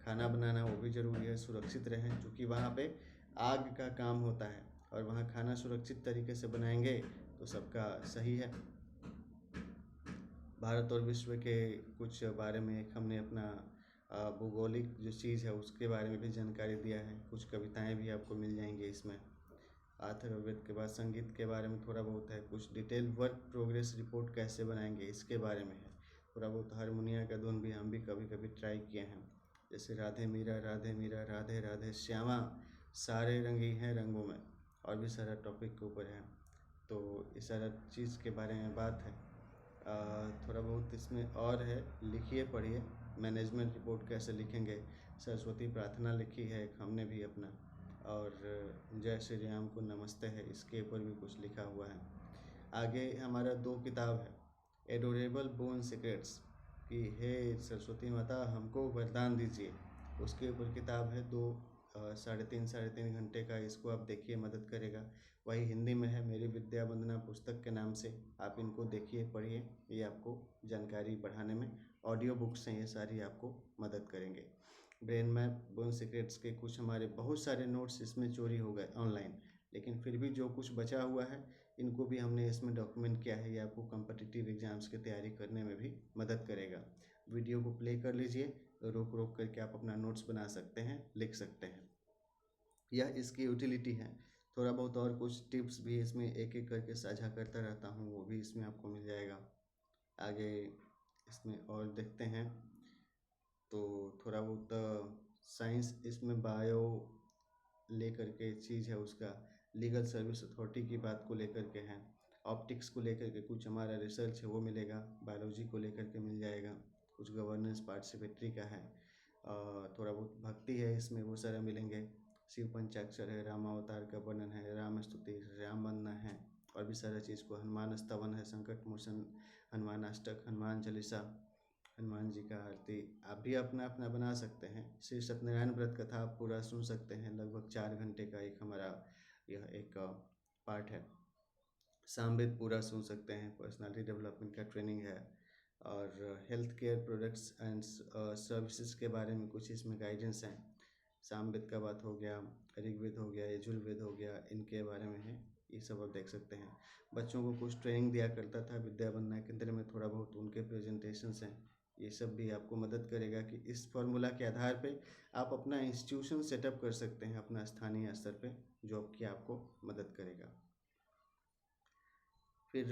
[SPEAKER 1] खाना बनाना वो भी ज़रूरी है, सुरक्षित रहें, क्योंकि वहाँ पे आग का काम होता है और वहाँ खाना सुरक्षित तरीके से बनाएंगे तो सबका सही है। भारत और विश्व के कुछ बारे में एक हमने अपना भूगोलिक जो चीज़ है उसके बारे में भी जानकारी दिया है, कुछ कविताएं भी आपको मिल जाएंगी इसमें। अथर्ववेद के बाद संगीत के बारे में थोड़ा बहुत है, कुछ डिटेल वर्क प्रोग्रेस रिपोर्ट कैसे बनाएंगे इसके बारे में है, थोड़ा बहुत हारमोनिया का धुन भी हम भी कभी कभी ट्राई किए हैं, जैसे राधे मीरा राधे राधे श्यामा, सारे रंगी हैं रंगों में, और भी सारा टॉपिक के ऊपर है। तो इस सारा चीज़ के बारे में बात है। थोड़ा बहुत इसमें और है, लिखिए पढ़िए। मैनेजमेंट रिपोर्ट कैसे लिखेंगे, सरस्वती प्रार्थना लिखी है एक हमने भी अपना, और जय श्री राम को नमस्ते है, इसके ऊपर भी कुछ लिखा हुआ है। आगे हमारा 2 किताब है, एडोरेबल बोन सीक्रेट्स कि हे सरस्वती माता हमको वरदान दीजिए, उसके ऊपर किताब है 2 साढ़े 3 घंटे का, इसको आप देखिए, मदद करेगा। वही हिंदी में है, मेरी विद्या वंदना पुस्तक के नाम से, आप इनको देखिए पढ़िए, ये आपको जानकारी बढ़ाने में, ऑडियो बुक्स हैं ये सारी, आपको मदद करेंगे। ब्रेन मैप बोन सीक्रेट्स के कुछ हमारे बहुत सारे नोट्स इसमें चोरी हो गए ऑनलाइन, लेकिन फिर भी जो कुछ बचा हुआ है इनको भी हमने इसमें डॉक्यूमेंट किया है, ये आपको कम्पिटिटिव एग्जाम्स की तैयारी करने में भी मदद करेगा। वीडियो को प्ले कर लीजिए, रोक रोक करके आप अपना नोट्स बना सकते हैं, लिख सकते हैं, यह इसकी यूटिलिटी है। थोड़ा बहुत और कुछ टिप्स भी इसमें एक एक करके साझा करता रहता हूँ, वो भी इसमें आपको मिल जाएगा। आगे इसमें और देखते हैं तो थोड़ा बहुत साइंस इसमें बायो लेकर के चीज़ है, उसका लीगल सर्विस अथॉरिटी की बात को लेकर के है, ऑप्टिक्स को लेकर के कुछ हमारा रिसर्च है वो मिलेगा, बायोलॉजी को लेकर के मिल जाएगा, कुछ गवर्नेंस पार्टिसिपेटरी का है, थोड़ा बहुत भक्ति है इसमें वो सारे मिलेंगे, शिव पंचाक्षर है, रामावतार का वर्णन है, राम स्तुति, राम वंदना है, और भी सारा चीज़ को, हनुमान स्तवन है, संकट मोचन हनुमान अष्टक, हनुमान चालीसा, हनुमान जी का आरती आप भी अपना अपना बना सकते हैं। श्री सत्यनारायण व्रत कथा आप पूरा सुन सकते हैं, लगभग 4 घंटे का एक हमारा यह एक पार्ट है। सामवेद पूरा सुन सकते हैं, पर्सनालिटी डेवलपमेंट का ट्रेनिंग है। और health care products and services के बारे में कुछ इसमें गाइडेंस हैं। सामवेद का बात हो गया, ऋग्वेद हो गया, यजुर्वेद हो गया, इनके बारे में है, ये सब आप देख सकते हैं। बच्चों को कुछ ट्रेनिंग दिया करता था विद्या वंदना केंद्र में, थोड़ा बहुत उनके प्रेजेंटेशंस हैं। ये सब भी आपको मदद करेगा कि इस फॉर्मूला के आधार पे आप अपना इंस्टीट्यूशन सेटअप कर सकते हैं अपना स्थानीय स्तर पे, जो कि आपको मदद करेगा। फिर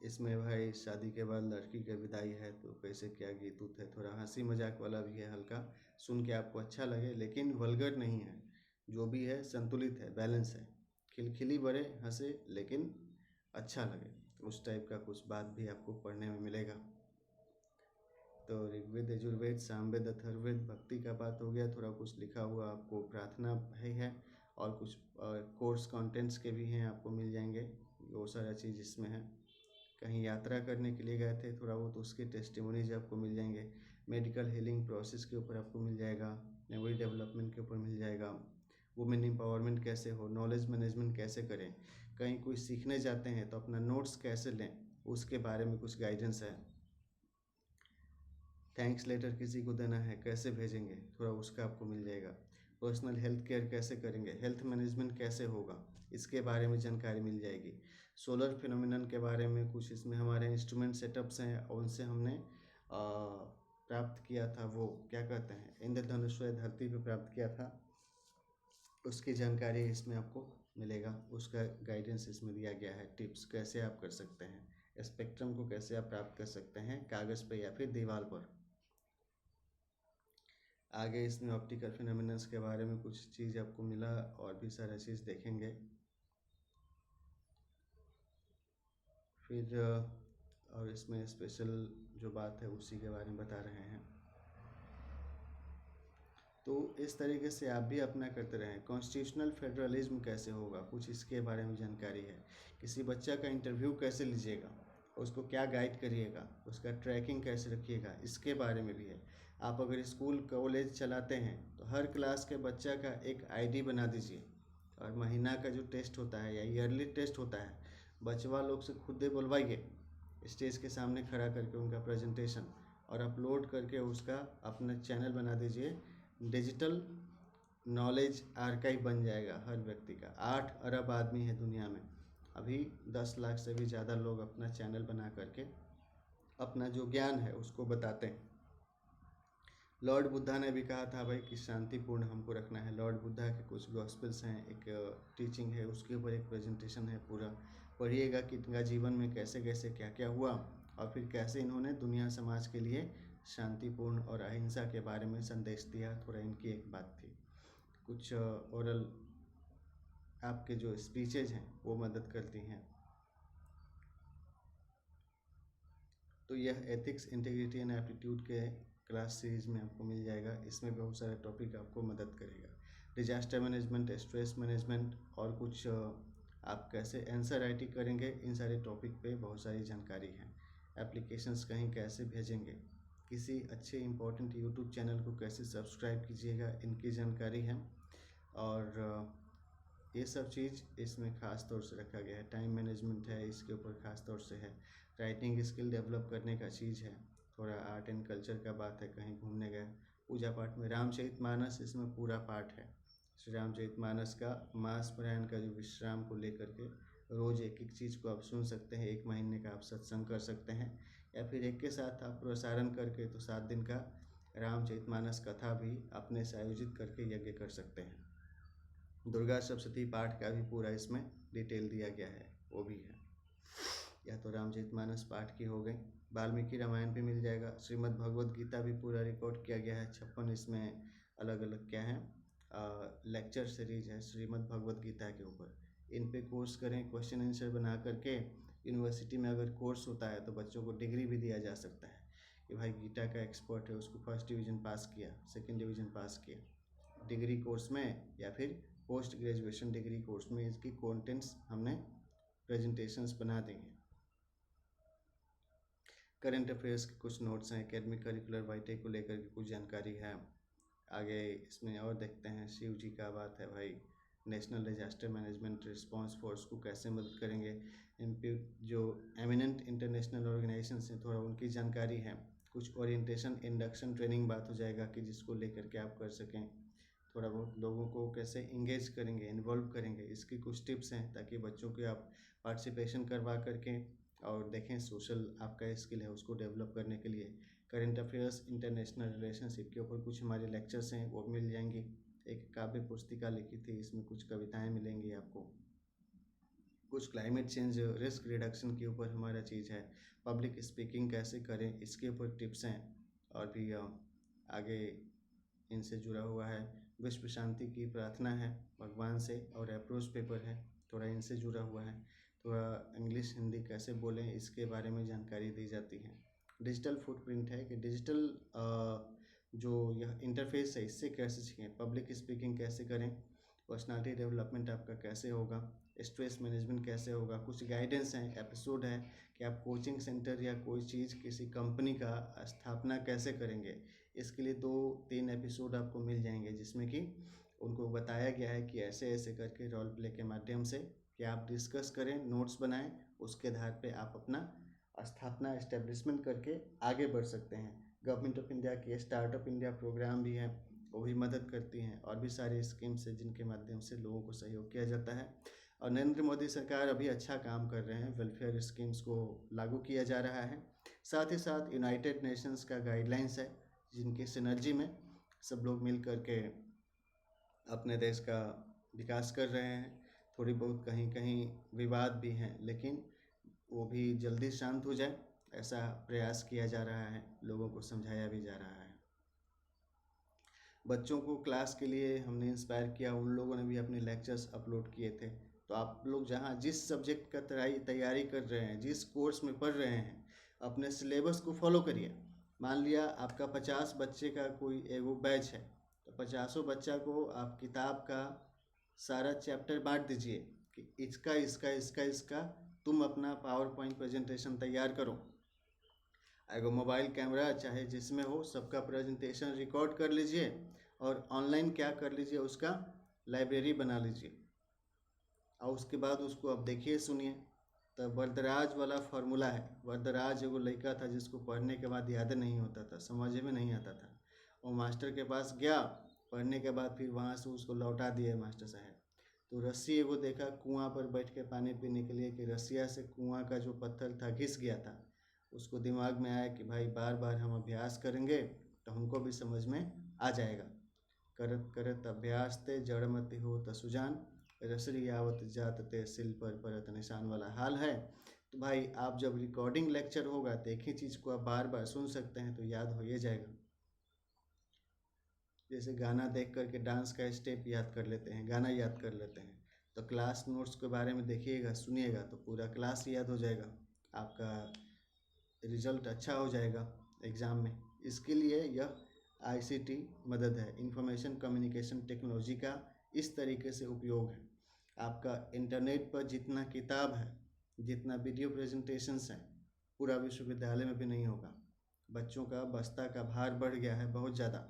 [SPEAKER 1] इसमें भाई शादी के बाद लड़की की विदाई है तो कैसे क्या गीत उत है, थोड़ा हंसी मजाक वाला भी है, हल्का सुन के आपको अच्छा लगे, लेकिन वल्गर नहीं है। जो भी है संतुलित है, बैलेंस है, खिलखिली बड़े हंसे लेकिन अच्छा लगे, उस टाइप का कुछ बात भी आपको पढ़ने में मिलेगा। तो ऋग्वेद, यजुर्वेद, सामवेद, अथर्ववेद, भक्ति का बात हो गया, थोड़ा कुछ लिखा हुआ आपको प्रार्थना है और कुछ कोर्स कंटेंट्स के भी हैं, आपको मिल जाएंगे। वो सारा चीज़ इसमें है। कहीं यात्रा करने के लिए गए थे थोड़ा बहुत, उसके टेस्टिमोनीज आपको मिल जाएंगे। मेडिकल हीलिंग प्रोसेस के ऊपर आपको मिल जाएगा, मेमोरी डेवलपमेंट के ऊपर मिल जाएगा, वुमेन एम्पावरमेंट कैसे हो, नॉलेज मैनेजमेंट कैसे करें, कहीं कोई सीखने जाते हैं तो अपना नोट्स कैसे लें, उसके बारे में कुछ गाइडेंस है। थैंक्स लेटर किसी को देना है कैसे भेजेंगे, थोड़ा उसका आपको मिल जाएगा। पर्सनल हेल्थ केयर कैसे करेंगे, हेल्थ मैनेजमेंट कैसे होगा, इसके बारे में जानकारी मिल जाएगी। सोलर फिनोमिनन के बारे में कुछ इसमें हमारे इंस्ट्रूमेंट सेटअप्स हैं, उनसे हमने प्राप्त किया था, वो क्या कहते हैं, इंद्रधनुष धरती पे प्राप्त किया था, उसकी जानकारी इसमें आपको मिलेगा। उसका गाइडेंस इसमें दिया गया है, टिप्स कैसे आप कर सकते हैं, स्पेक्ट्रम को कैसे आप प्राप्त कर सकते हैं कागज़ पे या फिर दीवार पर। आगे इसमें ऑप्टिकल फिनोमिनन्स के बारे में कुछ चीज़ आपको मिला, और भी सारा चीज़ देखेंगे। फिर और इसमें स्पेशल जो बात है उसी के बारे में बता रहे हैं। तो इस तरीके से आप भी अपना करते रहें। कॉन्स्टिट्यूशनल फेडरलिज्म कैसे होगा, कुछ इसके बारे में जानकारी है। किसी बच्चा का इंटरव्यू कैसे लीजिएगा, उसको क्या गाइड करिएगा, उसका ट्रैकिंग कैसे रखिएगा, इसके बारे में भी है। आप अगर स्कूल कॉलेज चलाते हैं तो हर क्लास के बच्चा का एक आईडी बना दीजिए, और महीना का जो टेस्ट होता है या ईयरली टेस्ट होता है, बचवा लोग से खुद बुलवाइए, स्टेज के सामने खड़ा करके उनका प्रेजेंटेशन, और अपलोड करके उसका अपना चैनल बना दीजिए। डिजिटल नॉलेज आर्काइव बन जाएगा हर व्यक्ति का। 8 अरब आदमी है दुनिया में, अभी 10 लाख से भी ज़्यादा लोग अपना चैनल बना करके अपना जो ज्ञान है उसको बताते हैं। लॉर्ड बुद्धा ने भी कहा था भाई कि शांतिपूर्ण हमको रखना है। लॉर्ड बुद्धा के कुछ गॉस्पेल्स हैं, एक टीचिंग है, उसके ऊपर एक प्रेजेंटेशन है, पूरा पढ़िएगा कि इनका जीवन में कैसे कैसे क्या क्या हुआ, और फिर कैसे इन्होंने दुनिया समाज के लिए शांतिपूर्ण और अहिंसा के बारे में संदेश दिया। थोड़ा इनकी एक बात थी। कुछ ओरल आपके जो स्पीचेज हैं वो मदद करती हैं। तो यह एथिक्स, इंटीग्रिटी एंड एप्टीट्यूड के क्लास सीरीज में आपको मिल जाएगा। इसमें बहुत सारे टॉपिक आपको मदद करेगा। डिजास्टर मैनेजमेंट, स्ट्रेस मैनेजमेंट, और कुछ आप कैसे आंसर राइटिंग करेंगे, इन सारे टॉपिक पे बहुत सारी जानकारी है। एप्लीकेशंस कहीं कैसे भेजेंगे, किसी अच्छे इंपॉर्टेंट यूट्यूब चैनल को कैसे सब्सक्राइब कीजिएगा, इनकी जानकारी है। और ये सब चीज़ इसमें ख़ास तौर से रखा गया है। टाइम मैनेजमेंट है, इसके ऊपर ख़ास तौर से है। राइटिंग स्किल डेवलप करने का चीज़ है। थोड़ा आर्ट एंड कल्चर का बात है, कहीं घूमने गए। पूजा पाठ में रामचरितमानस इसमें पूरा पाठ है। श्री रामचरितमानस का मास पारायण का जो विश्राम को लेकर के रोज़ एक एक चीज़ को आप सुन सकते हैं। 1 महीने का आप सत्संग कर सकते हैं, या फिर एक के साथ आप प्रसारण करके तो 7 दिन का रामचरितमानस कथा भी अपने से आयोजित करके यज्ञ कर सकते हैं। दुर्गा सप्तशती पाठ का भी पूरा इसमें डिटेल दिया गया है, वो भी है। या तो रामचरितमानस पाठ की हो गई। वाल्मीकि रामायण भी मिल जाएगा। श्रीमद् भगवद गीता भी पूरा रिकॉर्ड किया गया है। 56 इसमें अलग अलग क्या है लेक्चर सीरीज है श्रीमद् भगवद गीता के ऊपर। इन पे कोर्स करें, क्वेश्चन आंसर बना करके। यूनिवर्सिटी में अगर कोर्स होता है तो बच्चों को डिग्री भी दिया जा सकता है कि भाई गीता का एक्सपर्ट है, उसको 1st डिवीज़न पास किया, 2nd डिवीज़न पास किया। डिग्री कोर्स में या फिर पोस्ट ग्रेजुएशन डिग्री कोर्स में इसकी कंटेंट्स हमने प्रेजेंटेशंस बना देंगे। करंट अफेयर्स के कुछ नोट्स हैं, एकेडमिक करिकुलर बाइटेक को लेकर के कुछ जानकारी है। आगे इसमें और देखते हैं, शिव जी का बात है भाई, national disaster management response force को कैसे मदद करेंगे। एमपी जो एमिनेंट इंटरनेशनल ऑर्गेनाइजेशंस हैं, थोड़ा उनकी जानकारी है। कुछ ओरिएंटेशन इंडक्शन ट्रेनिंग बात हो जाएगा कि जिसको लेकर के आप कर सकें। थोड़ा बहुत लोगों को कैसे इंगेज करेंगे, इन्वॉल्व करेंगे, इसकी कुछ टिप्स हैं ताकि बच्चों के आप पार्टिसिपेशन करवा करके और देखें सोशल आपका स्किल है उसको डेवलप करने के लिए। करंट अफेयर्स इंटरनेशनल रिलेशनशिप के ऊपर कुछ हमारे लेक्चर्स हैं वो मिल जाएंगी। एक काव्य पुस्तिका लिखी थी, इसमें कुछ कविताएं मिलेंगी आपको। कुछ क्लाइमेट चेंज रिस्क रिडक्शन के ऊपर हमारा चीज़ है। पब्लिक स्पीकिंग कैसे करें इसके ऊपर टिप्स हैं। और भी आगे इनसे जुड़ा हुआ है, विश्व शांति की प्रार्थना है भगवान से, और अप्रोच पेपर है, थोड़ा इनसे जुड़ा हुआ है। थोड़ा इंग्लिश हिंदी कैसे बोलें इसके बारे में जानकारी दी जाती है। डिजिटल फुटप्रिंट है कि डिजिटल जो यह इंटरफेस है इससे कैसे सीखें, पब्लिक स्पीकिंग कैसे करें, पर्सनालिटी डेवलपमेंट आपका कैसे होगा, स्ट्रेस मैनेजमेंट कैसे होगा। कुछ गाइडेंस हैं, एपिसोड है कि आप कोचिंग सेंटर या कोई चीज़ किसी कंपनी का स्थापना कैसे करेंगे। इसके लिए 2-3 एपिसोड आपको मिल जाएंगे जिसमें कि उनको बताया गया है कि ऐसे ऐसे करके रोल प्ले के माध्यम से कि आप डिस्कस करें, नोट्स बनाएं, उसके आधार पे आप अपना स्थापना एस्टेब्लिशमेंट करके आगे बढ़ सकते हैं। गवर्नमेंट ऑफ इंडिया की स्टार्टअप इंडिया प्रोग्राम भी है, वो भी मदद करती हैं, और भी सारी स्कीम्स है जिनके माध्यम से लोगों को सहयोग किया जाता है। और नरेंद्र मोदी सरकार अभी अच्छा काम कर रहे हैं, वेलफेयर स्कीम्स को लागू किया जा रहा है। साथ ही साथ यूनाइटेड नेशंस का गाइडलाइंस है जिनकी सिनर्जी में सब लोग मिल करके अपने देश का विकास कर रहे हैं। थोड़ी बहुत कहीं कहीं विवाद भी हैं, लेकिन वो भी जल्दी शांत हो जाए ऐसा प्रयास किया जा रहा है, लोगों को समझाया भी जा रहा है। बच्चों को क्लास के लिए हमने इंस्पायर किया, उन लोगों ने भी अपने लेक्चर्स अपलोड किए थे। तो आप लोग जहाँ जिस सब्जेक्ट का तैयारी कर रहे हैं, जिस कोर्स में पढ़ रहे हैं, अपने सिलेबस को फॉलो करिए। मान लिया आपका 50 बच्चे का कोई एगो बैच है, तो 50 बच्चा को आप किताब का सारा चैप्टर बांट दीजिए कि इसका इसका इसका इसका तुम अपना पावर पॉइंट प्रेजेंटेशन तैयार करो। एगो मोबाइल कैमरा चाहे जिसमें हो, सबका प्रेजेंटेशन रिकॉर्ड कर लीजिए और ऑनलाइन क्या कर लीजिए, उसका लाइब्रेरी बना लीजिए, और उसके बाद उसको अब देखिए सुनिए। तो वरदराज वाला फार्मूला है। वरदराज एगो लड़का था जिसको पढ़ने के बाद याद नहीं होता था, समझ में नहीं आता था। वो मास्टर के पास गया, पढ़ने के बाद फिर वहाँ से उसको लौटा दिए मास्टर साहब। तो रस्सी एगो देखा कुआं पर बैठ के पानी पीने के लिए कि रस्सिया से कुआं का जो पत्थर था घिस गया था। उसको दिमाग में आया कि भाई बार बार हम अभ्यास करेंगे तो हमको भी समझ में आ जाएगा। करत करत अभ्यास ते जड़मति हो तसुजान, रसरी आवत जात ते सिल पर परत निशान वाला हाल है। तो भाई आप जब रिकॉर्डिंग लेक्चर होगा तो एक ही चीज़ को आप बार बार सुन सकते हैं तो याद हो ही जाएगा। जैसे गाना देख करके डांस का स्टेप याद कर लेते हैं, गाना याद कर लेते हैं, तो क्लास नोट्स के बारे में देखिएगा, सुनिएगा तो पूरा क्लास याद हो जाएगा, आपका रिजल्ट अच्छा हो जाएगा एग्ज़ाम में। इसके लिए यह आईसीटी मदद है, इंफॉर्मेशन कम्युनिकेशन टेक्नोलॉजी का इस तरीके से उपयोग है। आपका इंटरनेट पर जितना किताब है, जितना वीडियो प्रेजेंटेशंस हैं, पूरा विश्वविद्यालय में भी नहीं होगा। बच्चों का बस्ता का भार बढ़ गया है बहुत ज़्यादा,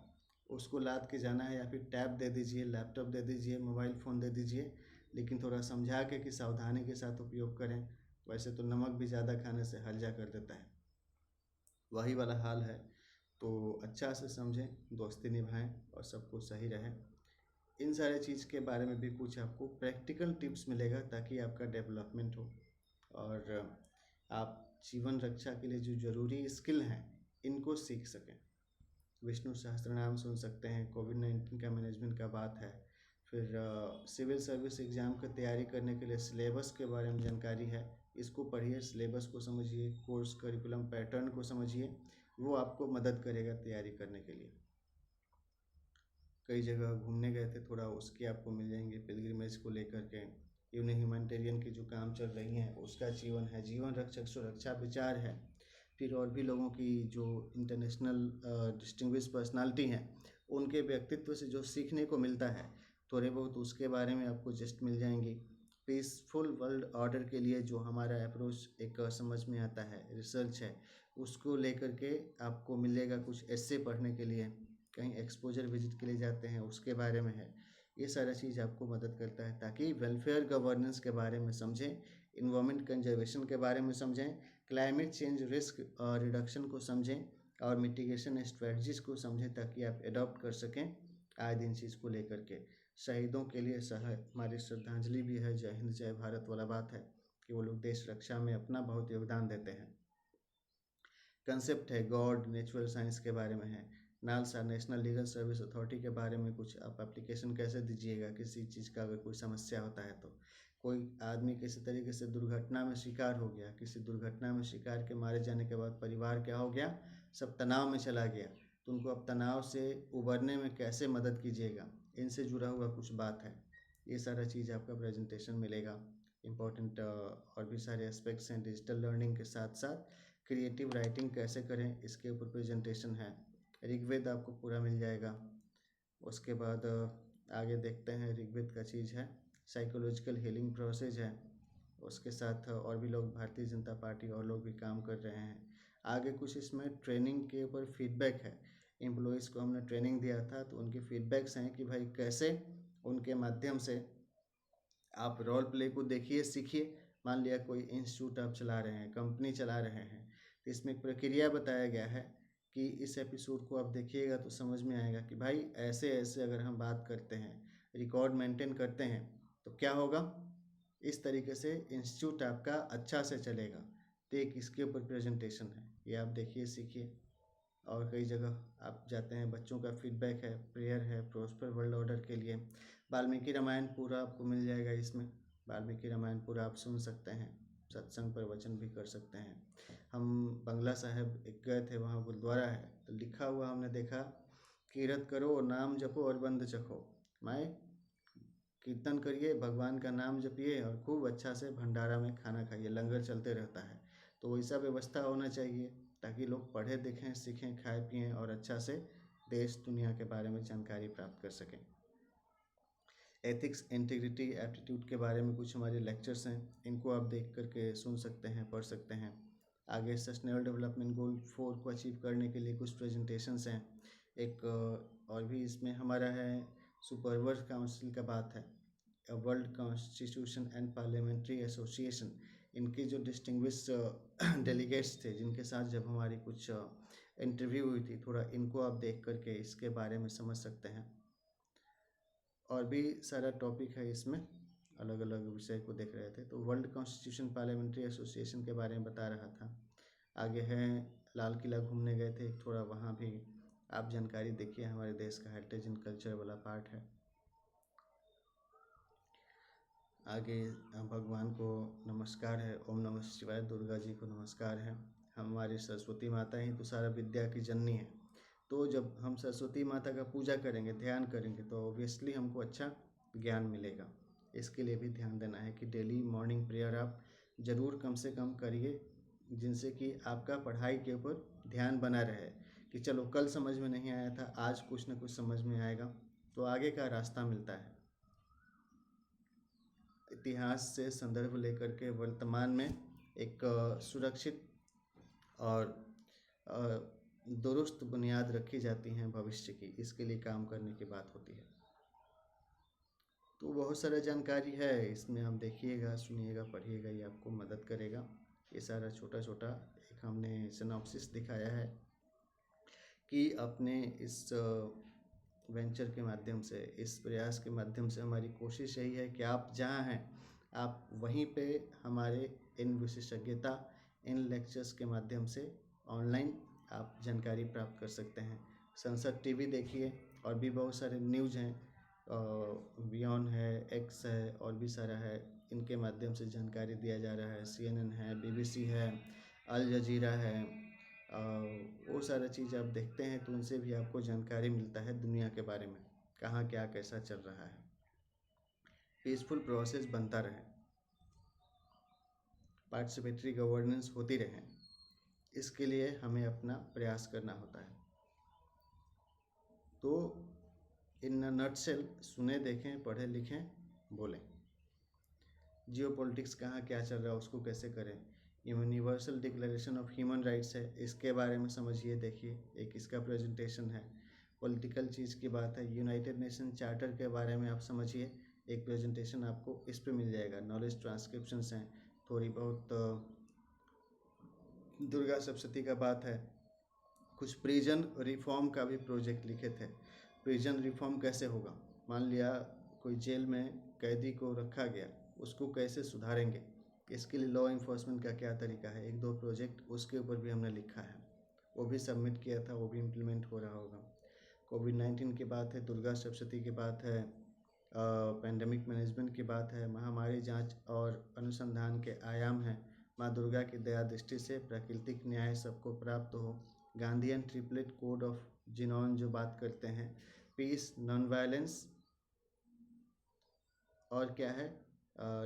[SPEAKER 1] उसको लाद के जाना है, या फिर टैब दे दीजिए, लैपटॉप दे दीजिए, मोबाइल फ़ोन दे दीजिए, लेकिन थोड़ा समझा के कि सावधानी के साथ उपयोग करें। वैसे तो नमक भी ज़्यादा खाने से हर्जा कर देता है, वही वाला हाल है। तो अच्छा से समझें, दोस्ती निभाएं और सब कुछ सही रहे। इन सारे चीज़ के बारे में भी कुछ आपको प्रैक्टिकल टिप्स मिलेगा ताकि आपका डेवलपमेंट हो और आप जीवन रक्षा के लिए जो ज़रूरी स्किल हैं इनको सीख सकें। विष्णु सहस्त्रनाम सुन सकते हैं, कोविड-19 का मैनेजमेंट का बात है। फिर सिविल सर्विस एग्ज़ाम की तैयारी करने के लिए सिलेबस के बारे में जानकारी है, इसको पढ़िए, सिलेबस को समझिए, कोर्स करिकुलम पैटर्न को समझिए, वो आपको मदद करेगा तैयारी करने के लिए। कई जगह घूमने गए थे, थोड़ा उसके आपको मिल जाएंगे पिलग्रिमेज को लेकर के। ह्यूमैनिटेरियन की जो काम चल रही हैं उसका जीवन है, जीवन रक्षक सुरक्षा विचार है। फिर और भी लोगों की जो इंटरनेशनल डिस्टिंग्विश पर्सनालिटी हैं उनके व्यक्तित्व से जो सीखने को मिलता है, थोड़े बहुत उसके बारे में आपको जस्ट मिल जाएंगी। पीसफुल वर्ल्ड ऑर्डर के लिए जो हमारा अप्रोच एक समझ में आता है, रिसर्च है, उसको लेकर के आपको मिलेगा। कुछ ऐसे पढ़ने के लिए, कहीं एक्सपोजर विजिट के लिए जाते हैं उसके बारे में है। ये सारा चीज़ आपको मदद करता है ताकि वेलफेयर गवर्नेंस के बारे में समझें, इन्वायरमेंट कंजर्वेशन के बारे में समझें, क्लाइमेट चेंज रिस्क रिडक्शन को समझें और मिटिगेशन स्ट्रेटजीज को समझें, ताकि आप अडॉप्ट कर सकें आए दिन चीज़ को लेकर के। शहीदों के लिए हमारी श्रद्धांजलि भी है। जय हिंद जय भारत वाला बात है कि वो लोग देश रक्षा में अपना बहुत योगदान देते हैं। कंसेप्ट है गॉड, नेचुरल साइंस के बारे में है। NALSA, national legal service authority के बारे में कुछ आप एप्लीकेशन कैसे दीजिएगा किसी चीज़ का अगर कोई समस्या होता है तो। कोई आदमी किसी तरीके से दुर्घटना में शिकार हो गया, किसी दुर्घटना में शिकार के मारे जाने के बाद परिवार क्या हो गया, सब तनाव में चला गया, तो उनको अब तनाव से उबरने में कैसे मदद कीजिएगा, इनसे जुड़ा हुआ कुछ बात है। ये सारा चीज़ आपका प्रेजेंटेशन मिलेगा। इम्पोर्टेंट और भी सारे एस्पेक्ट्स हैं डिजिटल लर्निंग के साथ साथ। क्रिएटिव राइटिंग कैसे करें इसके ऊपर प्रेजेंटेशन है। ऋग्वेद आपको पूरा मिल जाएगा। उसके बाद आगे देखते हैं, ऋग्वेद का चीज़ है, साइकोलॉजिकल हीलिंग प्रोसेस है। उसके साथ और भी लोग, भारतीय जनता पार्टी और लोग भी काम कर रहे हैं। आगे कुछ इसमें ट्रेनिंग के ऊपर फीडबैक है। एम्प्लॉयज़ को हमने ट्रेनिंग दिया था तो उनके फीडबैक्स हैं कि भाई कैसे उनके माध्यम से आप रोल प्ले को देखिए, सीखिए। मान लिया कोई इंस्टीट्यूट आप चला रहे हैं, कंपनी चला रहे हैं, तो इसमें एक प्रक्रिया बताया गया है कि इस एपिसोड को आप देखिएगा तो समझ में आएगा कि भाई ऐसे ऐसे अगर हम बात करते हैं, रिकॉर्ड मेंटेन करते हैं तो क्या होगा। इस तरीके से इंस्टीट्यूट आपका अच्छा से चलेगा। तो एक इसके ऊपर प्रेजेंटेशन है, ये आप देखिए, सीखिए। और कई जगह आप जाते हैं, बच्चों का फीडबैक है, प्रेयर है प्रॉस्पर वर्ल्ड ऑर्डर के लिए। वाल्मीकि रामायण पूरा आपको मिल जाएगा इसमें। वाल्मीकि रामायण पूरा आप सुन सकते हैं, सत्संग प्रवचन भी कर सकते हैं। हम बंगला साहब एक गए थे, वहाँ गुरुद्वारा है, तो लिखा हुआ हमने देखा, कीरत करो, नाम जपो और बंद चखो। माए कीर्तन करिए, भगवान का नाम जपिए और खूब अच्छा से भंडारा में खाना खाइए, लंगर चलते रहता है। तो वैसा व्यवस्था होना चाहिए ताकि लोग पढ़े, देखें, सीखें, खाएं पिएं और अच्छा से देश दुनिया के बारे में जानकारी प्राप्त कर सकें। एथिक्स, इंटीग्रिटी, एप्टीट्यूड के बारे में कुछ हमारे लेक्चर्स हैं, इनको आप देख करके सुन सकते हैं, पढ़ सकते हैं। आगे सस्टेनेबल डेवलपमेंट गोल 4 को अचीव करने के लिए कुछ प्रेजेंटेशंस हैं। एक और भी इसमें हमारा है, सुपरवर्स काउंसिल का बात है, world constitution and parliamentary association. इनके जो डिस्टिंग्विश डेलीगेट्स थे, जिनके साथ जब हमारी कुछ इंटरव्यू हुई थी, थोड़ा इनको आप देख करके इसके बारे में समझ सकते हैं। और भी सारा टॉपिक है इसमें, अलग अलग विषय को देख रहे थे। तो वर्ल्ड कॉन्स्टिट्यूशन पार्लियामेंट्री एसोसिएशन के बारे में बता रहा था। आगे है, लाल किला घूमने गए थे, थोड़ा वहाँ भी आप जानकारी देखिए, हमारे देश का हेरिटेज एंड कल्चर वाला पार्ट है। आगे भगवान को नमस्कार है, ओम नमः शिवाय, दुर्गा जी को नमस्कार है। हमारी सरस्वती माता ही तो सारा विद्या की जननी है। तो जब हम सरस्वती माता का पूजा करेंगे, ध्यान करेंगे, तो ऑब्वियसली हमको अच्छा ज्ञान मिलेगा। इसके लिए भी ध्यान देना है कि डेली मॉर्निंग प्रेयर आप ज़रूर कम से कम करिए, जिनसे कि आपका पढ़ाई के ऊपर ध्यान बना रहे कि चलो कल समझ में नहीं आया था, आज कुछ ना कुछ समझ में आएगा, तो आगे का रास्ता मिलता है। इतिहास से संदर्भ लेकर के वर्तमान में एक सुरक्षित और दुरुस्त बुनियाद रखी जाती हैं भविष्य की, इसके लिए काम करने की बात होती है। तो बहुत सारा जानकारी है इसमें, आप देखिएगा, सुनिएगा, पढ़िएगा, ये आपको मदद करेगा। ये सारा छोटा छोटा एक हमने सिनॉप्सिस दिखाया है कि अपने इस वेंचर के माध्यम से, इस प्रयास के माध्यम से हमारी कोशिश यही है कि आप जहाँ हैं, आप वहीं पे हमारे इन विशेषज्ञता, इन लेक्चर्स के माध्यम से ऑनलाइन आप जानकारी प्राप्त कर सकते हैं। संसद टीवी देखिए, और भी बहुत सारे न्यूज़ हैं, बियॉन्ड है, एक्स है, और भी सारा है, इनके माध्यम से जानकारी दिया जा रहा है। CNN है, BBC है, अल जजीरा है, वो सारा चीज़ आप देखते हैं तो उनसे भी आपको जानकारी मिलता है दुनिया के बारे में, कहाँ क्या कैसा चल रहा है। पीसफुल प्रोसेस बनता रहे, पार्टिसिपेटरी गवर्नेंस होती रहे, इसके लिए हमें अपना प्रयास करना होता है। तो इन नटसेल, सुने, देखें, पढ़ें, लिखें, बोलें। जियोपॉलिटिक्स कहाँ क्या चल रहा है उसको कैसे करें। Universal declaration of human rights है, इसके बारे में समझिए, देखिए, एक इसका प्रेजेंटेशन है। पॉलिटिकल चीज़ की बात है, यूनाइटेड नेशन चार्टर के बारे में आप समझिए, एक प्रेजेंटेशन आपको इस पे मिल जाएगा। नॉलेज ट्रांसक्रिप्शंस हैं, थोड़ी बहुत दुर्गा सप्तशती का बात है। कुछ प्रिजन रिफॉर्म का भी प्रोजेक्ट लिखे थे। प्रिजन रिफॉर्म कैसे होगा, मान लिया कोई जेल में कैदी को रखा गया, उसको कैसे सुधारेंगे, इसके लिए लॉ इन्फोर्समेंट का क्या तरीका है, एक दो प्रोजेक्ट उसके ऊपर भी हमने लिखा है, वो भी सबमिट किया था, वो भी इम्प्लीमेंट हो रहा होगा। कोविड-19 की बात है, दुर्गा सप्तशती की बात है, पेंडेमिक मैनेजमेंट की बात है, महामारी जांच और अनुसंधान के आयाम हैं, माँ दुर्गा की दया दृष्टि से प्राकृतिक न्याय सबको प्राप्त हो, Gandhian triplet code of xenon जो बात करते हैं, पीस, नॉन वायलेंस, और क्या है,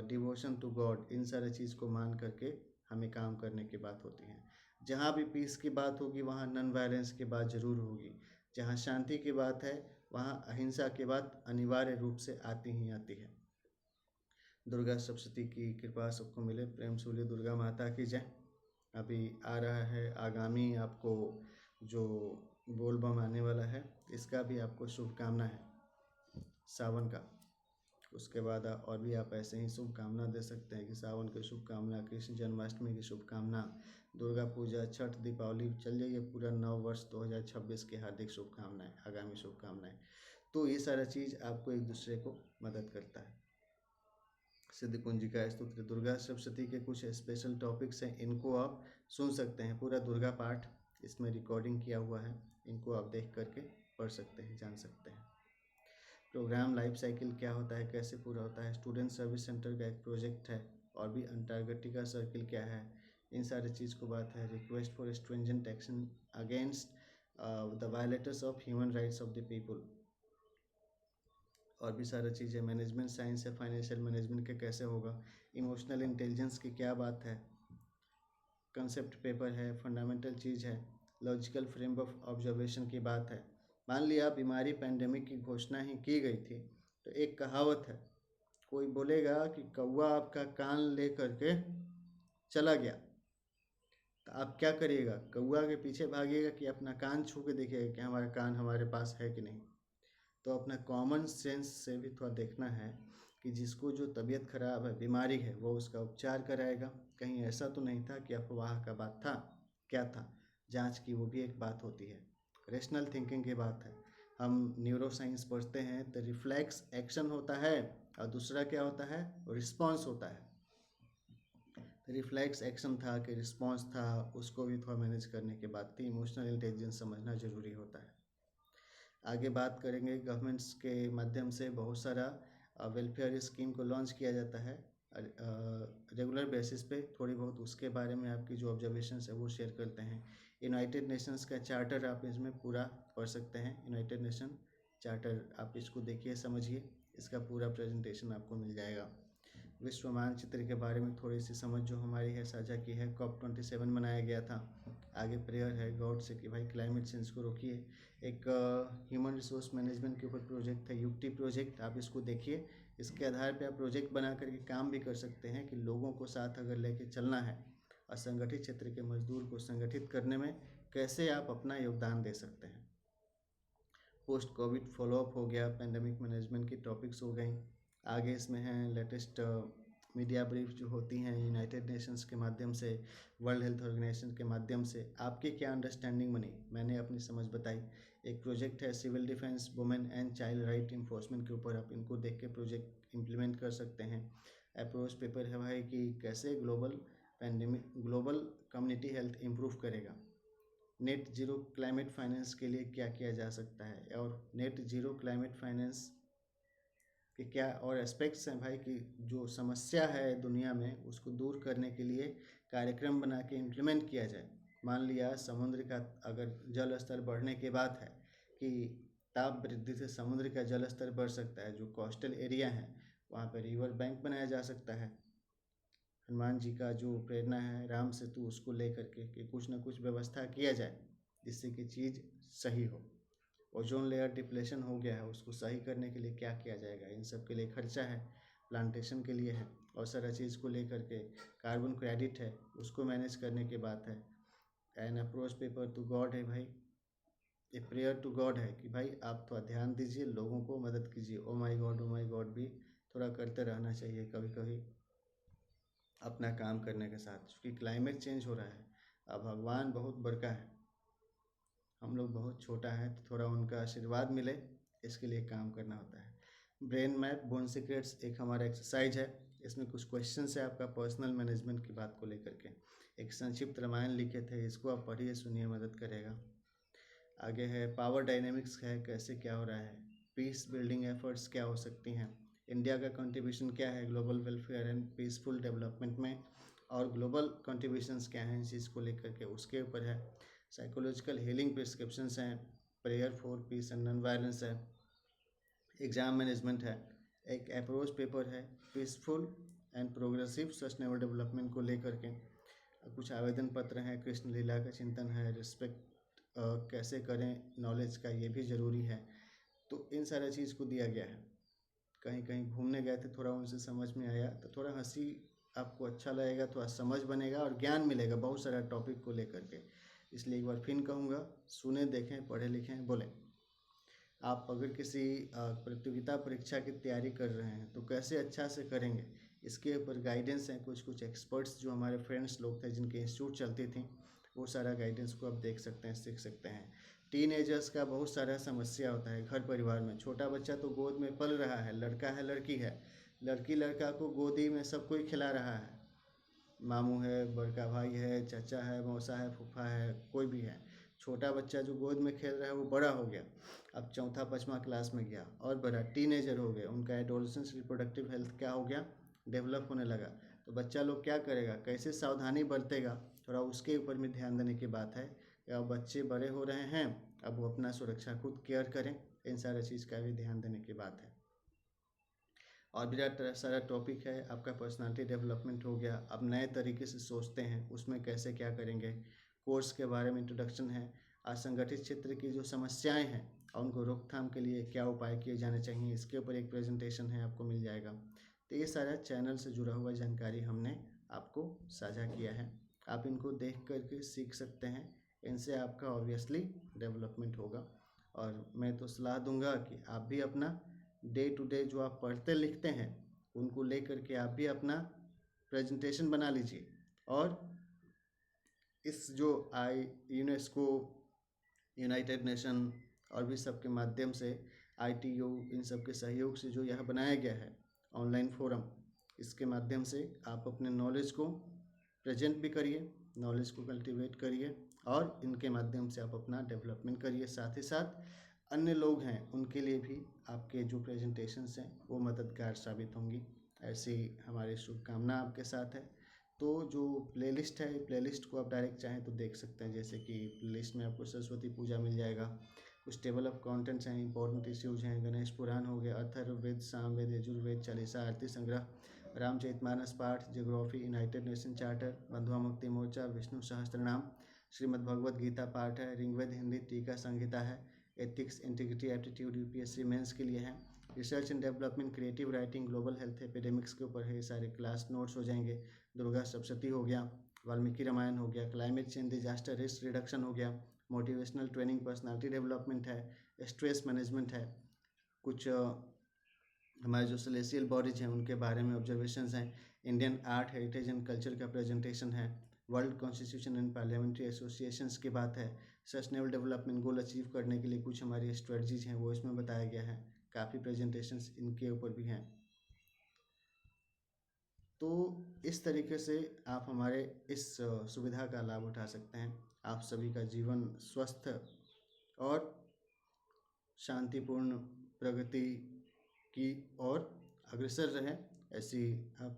[SPEAKER 1] डिवोशन टू गॉड, इन सारे चीज़ को मान करके हमें काम करने की बात होती है। जहाँ भी पीस की बात होगी वहाँ नॉन वायलेंस की बात ज़रूर होगी। जहाँ शांति की बात है वहाँ अहिंसा की बात अनिवार्य रूप से आती ही आती है। दुर्गा सप्तशती की कृपा सबको मिले, प्रेम से बोलिए दुर्गा माता की जय। अभी आ रहा है आगामी आपको जो बोल बम आने वाला है, इसका भी आपको शुभकामना है, सावन का। उसके बाद और भी आप ऐसे ही शुभकामना दे सकते हैं कि सावन की शुभकामना, कृष्ण जन्माष्टमी की शुभकामना, दुर्गा पूजा, छठ, दीपावली, चल जाइए पूरा नव वर्ष 2026 की हार्दिक शुभकामनाएं, आगामी शुभकामनाएं। तो ये सारा चीज़ आपको एक दूसरे को मदद करता है। सिद्ध कुंजिका स्तोत्र, दुर्गा सप्तशती के कुछ स्पेशल टॉपिक्स हैं, इनको आप सुन सकते हैं, पूरा दुर्गा पाठ इसमें रिकॉर्डिंग किया हुआ है, इनको आप देख करके पढ़ सकते हैं, जान सकते हैं। प्रोग्राम लाइफ साइकिल क्या होता है, कैसे पूरा होता है, स्टूडेंट सर्विस सेंटर का एक प्रोजेक्ट है, और भी अंटार्कटिका सर्किल क्या है, इन सारी चीज़ को बात है। Request for stringent action against the violators of human rights of the people, और भी सारी चीज़ें। मैनेजमेंट साइंस है, फाइनेंशियल मैनेजमेंट के कैसे होगा, इमोशनल इंटेलिजेंस की क्या बात है, कंसेप्ट पेपर है, फंडामेंटल चीज़ है, लॉजिकल फ्रेम ऑफ ऑब्जर्वेशन की बात है। मान लिया बीमारी पैंडेमिक की घोषणा ही की गई थी, तो एक कहावत है, कोई बोलेगा कि कौवा आपका कान ले करके चला गया, तो आप क्या करिएगा, कौवा के पीछे भागिएगा कि अपना कान छू के देखिएगा कि हमारा कान हमारे पास है कि नहीं। तो अपना कॉमन सेंस से भी थोड़ा देखना है कि जिसको जो तबीयत खराब है, बीमारी है, वो उसका उपचार कराएगा। कहीं ऐसा तो नहीं था कि अफवाह का बात था, क्या था, जांच की, वो भी एक बात होती है। रेशनल थिंकिंग की बात है। हम न्यूरो साइंस पढ़ते हैं तो रिफ्लेक्स एक्शन होता है, और दूसरा क्या होता है, रिस्पॉन्स होता है। रिफ्लेक्स एक्शन था कि रिस्पॉन्स था, उसको भी थोड़ा मैनेज करने के बाद थी। इमोशनल इंटेलिजेंस समझना ज़रूरी होता है। आगे बात करेंगे, गवर्नमेंट्स के माध्यम से बहुत सारा वेलफेयर स्कीम को लॉन्च किया जाता है रेगुलर बेसिस पे, थोड़ी बहुत उसके बारे में आपकी जो ऑब्जर्वेशंस है वो शेयर करते हैं। यूनाइटेड नेशंस का चार्टर आप इसमें पूरा पढ़ सकते हैं, यूनाइटेड नेशन चार्टर आप इसको देखिए, समझिए, इसका पूरा प्रेजेंटेशन आपको मिल जाएगा। विश्व मानचित्र के बारे में थोड़ी सी समझ जो हमारी है साझा की है। COP27 मनाया गया था। आगे प्रेयर है गॉड से कि भाई क्लाइमेट चेंज को रोकिए। एक ह्यूमन रिसोर्स मैनेजमेंट के ऊपर प्रोजेक्ट है, युक्ति प्रोजेक्ट, आप इसको देखिए। इसके आधार पे आप प्रोजेक्ट बना करके काम भी कर सकते हैं कि लोगों को साथ अगर लेके चलना है, असंगठित क्षेत्र के मजदूर को संगठित करने में कैसे आप अपना योगदान दे सकते हैं। पोस्ट कोविड फॉलोअप हो गया, पेंडेमिक मैनेजमेंट की टॉपिक्स हो गई। आगे इसमें हैं लेटेस्ट मीडिया ब्रीफ जो होती हैं यूनाइटेड नेशंस के माध्यम से, वर्ल्ड हेल्थ ऑर्गेनाइजेशन के माध्यम से। आपकी क्या अंडरस्टैंडिंग बनी, मैंने अपनी समझ बताई। एक प्रोजेक्ट है civil defence women and child right enforcement के ऊपर, आप इनको देख के प्रोजेक्ट इम्प्लीमेंट कर सकते हैं। अप्रोच पेपर है भाई कि कैसे ग्लोबल कम्युनिटी हेल्थ इम्प्रूव करेगा। नेट ज़ीरो क्लाइमेट फाइनेंस के लिए क्या किया जा सकता है, और नेट ज़ीरो क्लाइमेट फाइनेंस कि क्या और एस्पेक्ट्स हैं भाई कि जो समस्या है दुनिया में उसको दूर करने के लिए कार्यक्रम बना के इम्प्लीमेंट किया जाए। मान लिया समुद्र का अगर जल स्तर बढ़ने के बाद है कि ताप वृद्धि से समुद्र का जल स्तर बढ़ सकता है, जो कोस्टल एरिया है वहाँ पर रिवर बैंक बनाया जा सकता है। हनुमान जी का जो प्रेरणा है राम सेतु, उसको लेकर के कि कुछ ना कुछ व्यवस्था किया जाए जिससे कि चीज़ सही हो। ओजोन लेयर डिप्लेशन हो गया है, उसको सही करने के लिए क्या किया जाएगा, इन सब के लिए खर्चा है। प्लांटेशन के लिए है, और सारा चीज़ को लेकर के। कार्बन क्रेडिट है, उसको मैनेज करने की बात है। An approach paper to God है भाई, ए प्रेयर टू गॉड है कि भाई आप थोड़ा ध्यान दीजिए, लोगों को मदद कीजिए। ओ माई गॉड भी थोड़ा करते रहना चाहिए कभी कभी अपना काम करने के साथ, क्योंकि क्लाइमेट चेंज हो रहा है। अब भगवान बहुत बड़का है, हम लोग बहुत छोटा है, तो थोड़ा उनका आशीर्वाद मिले इसके लिए काम करना होता है। ब्रेन मैप बोन सीक्रेट्स एक हमारा एक्सरसाइज है, इसमें कुछ क्वेश्चन है आपका पर्सनल मैनेजमेंट की बात को लेकर के। एक संक्षिप्त रामायण लिखे थे, इसको आप पढ़िए सुनिए, मदद करेगा। आगे है पावर डायनेमिक्स है, कैसे क्या हो रहा है। पीस बिल्डिंग एफर्ट्स क्या हो सकती हैं, इंडिया का कंट्रीब्यूशन क्या है global welfare and peaceful development में, और ग्लोबल कंट्रीब्यूशंस क्या हैं इस चीज़ को लेकर के, उसके ऊपर है। साइकोलॉजिकल हीलिंग प्रिस्क्रिप्शंस हैं, prayer for piece and non violence है। एग्ज़ाम मैनेजमेंट है, एक अप्रोच पेपर है peaceful and progressive sustainable development को लेकर के। कुछ आवेदन पत्र हैं, कृष्ण लीला का चिंतन है, रिस्पेक्ट कैसे करें नॉलेज का, ये भी ज़रूरी है। तो इन सारा चीज़ को दिया गया है। कहीं कहीं घूमने गए थे, थोड़ा उनसे समझ में आया, तो थोड़ा हंसी आपको अच्छा लगेगा, थोड़ा समझ बनेगा और ज्ञान मिलेगा बहुत सारा टॉपिक को लेकर के। इसलिए एक बार फिर कहूँगा, सुने, देखें, पढ़े लिखें, बोलें। आप अगर किसी प्रतियोगिता परीक्षा की तैयारी कर रहे हैं तो कैसे अच्छा से करेंगे, इसके ऊपर गाइडेंस हैं। कुछ एक्सपर्ट्स जो हमारे फ्रेंड्स लोग थे जिनके इंस्टीट्यूट चलती थी, वो सारा गाइडेंस को आप देख सकते हैं, सीख सकते हैं। टीनेजर्स का बहुत सारा समस्या होता है घर परिवार में। छोटा बच्चा तो गोद में पल रहा है, लड़का है लड़की है, लड़की लड़का को गोदी में सब कोई खिला रहा है, मामू है, बड़का भाई है, चाचा है, मौसा है, फूफा है, कोई भी है। छोटा बच्चा जो गोद में खेल रहा है वो बड़ा हो गया, अब चौथा पाँचवा क्लास में गया और बड़ा टीनेजर हो गए, उनका एडोलसेंस रिप्रोडक्टिव हेल्थ क्या हो गया, डेवलप होने लगा। तो बच्चा लोग क्या करेगा, कैसे सावधानी बरतेगा, थोड़ा उसके ऊपर भी ध्यान देने की बात है। अब बच्चे बड़े हो रहे हैं, अब वो अपना सुरक्षा खुद केयर करें, इन सारे चीज़ का भी ध्यान देने की बात है। और भी सारा टॉपिक है। आपका पर्सनालिटी डेवलपमेंट हो गया, अब नए तरीके से सोचते हैं, उसमें कैसे क्या करेंगे। कोर्स के बारे में इंट्रोडक्शन है। असंगठित क्षेत्र की जो समस्याएं हैं और उनको रोकथाम के लिए क्या उपाय किए जाने चाहिए, इसके ऊपर एक प्रेजेंटेशन है, आपको मिल जाएगा। तो ये सारा चैनल से जुड़ा हुआ जानकारी हमने आपको साझा किया है, आप इनको देख करके सीख सकते हैं, इनसे आपका ऑब्वियसली डेवलपमेंट होगा। और मैं तो सलाह दूंगा कि आप भी अपना डे टू डे जो आप पढ़ते लिखते हैं उनको लेकर के आप भी अपना प्रेजेंटेशन बना लीजिए। और इस जो यूनेस्को, यूनाइटेड नेशन और भी सब के माध्यम से, ITU, इन सब के सहयोग से जो यह बनाया गया है ऑनलाइन फोरम, इसके माध्यम से आप अपने नॉलेज को प्रेजेंट भी करिए, नॉलेज को कल्टीवेट करिए और इनके माध्यम से आप अपना डेवलपमेंट करिए। साथ ही साथ अन्य लोग हैं उनके लिए भी आपके जो प्रेजेंटेशंस हैं वो मददगार साबित होंगी, ऐसी हमारी शुभकामना आपके साथ है। तो जो प्लेलिस्ट है, प्लेलिस्ट को आप डायरेक्ट चाहें तो देख सकते हैं, जैसे कि प्लेलिस्ट में आपको सरस्वती पूजा मिल जाएगा, कुछ टेबल ऑफ कंटेंट्स हैं, इंपॉर्टेंट इश्यूज हैं, गणेश पुराण हो गया, अथर्ववेद, सामवेद, यजुर्वेद, चालीसा, आरती संग्रह, रामचरितमानस पाठ, ज्योग्राफी, यूनाइटेड नेशन चार्टर, बंधुआ मुक्ति मोर्चा, विष्णु सहस्त्रनाम, श्रीमद् भगवद गीता पाठ है, ऋग्वेद, हिंदी, टीका संहिता है, ethics, integrity, aptitude UPSC mains के लिए है, research and development, creative writing, global health, epidemics के ऊपर है, ये सारे क्लास नोट्स हो जाएंगे। दुर्गा सप्तशती हो गया, वाल्मीकि रामायण हो गया, climate change disaster risk reduction हो गया, मोटिवेशनल ट्रेनिंग, पर्सनालिटी डेवलपमेंट है, स्ट्रेस मैनेजमेंट है, कुछ हमारे जो सेलेसियल बॉडीज हैं उनके बारे में ऑब्जर्वेशंस हैं, Indian art, heritage and culture का प्रेजेंटेशन है, world constitution and parliamentary associations की बात है, सस्टेनेबल डेवलपमेंट गोल अचीव करने के लिए कुछ हमारी स्ट्रेटजीज हैं वो इसमें बताया गया है, काफ़ी प्रेजेंटेशंस इनके ऊपर भी हैं। तो इस तरीके से आप हमारे इस सुविधा का लाभ उठा सकते हैं। आप सभी का जीवन स्वस्थ और शांतिपूर्ण प्रगति की ओर अग्रसर रहे, ऐसी आप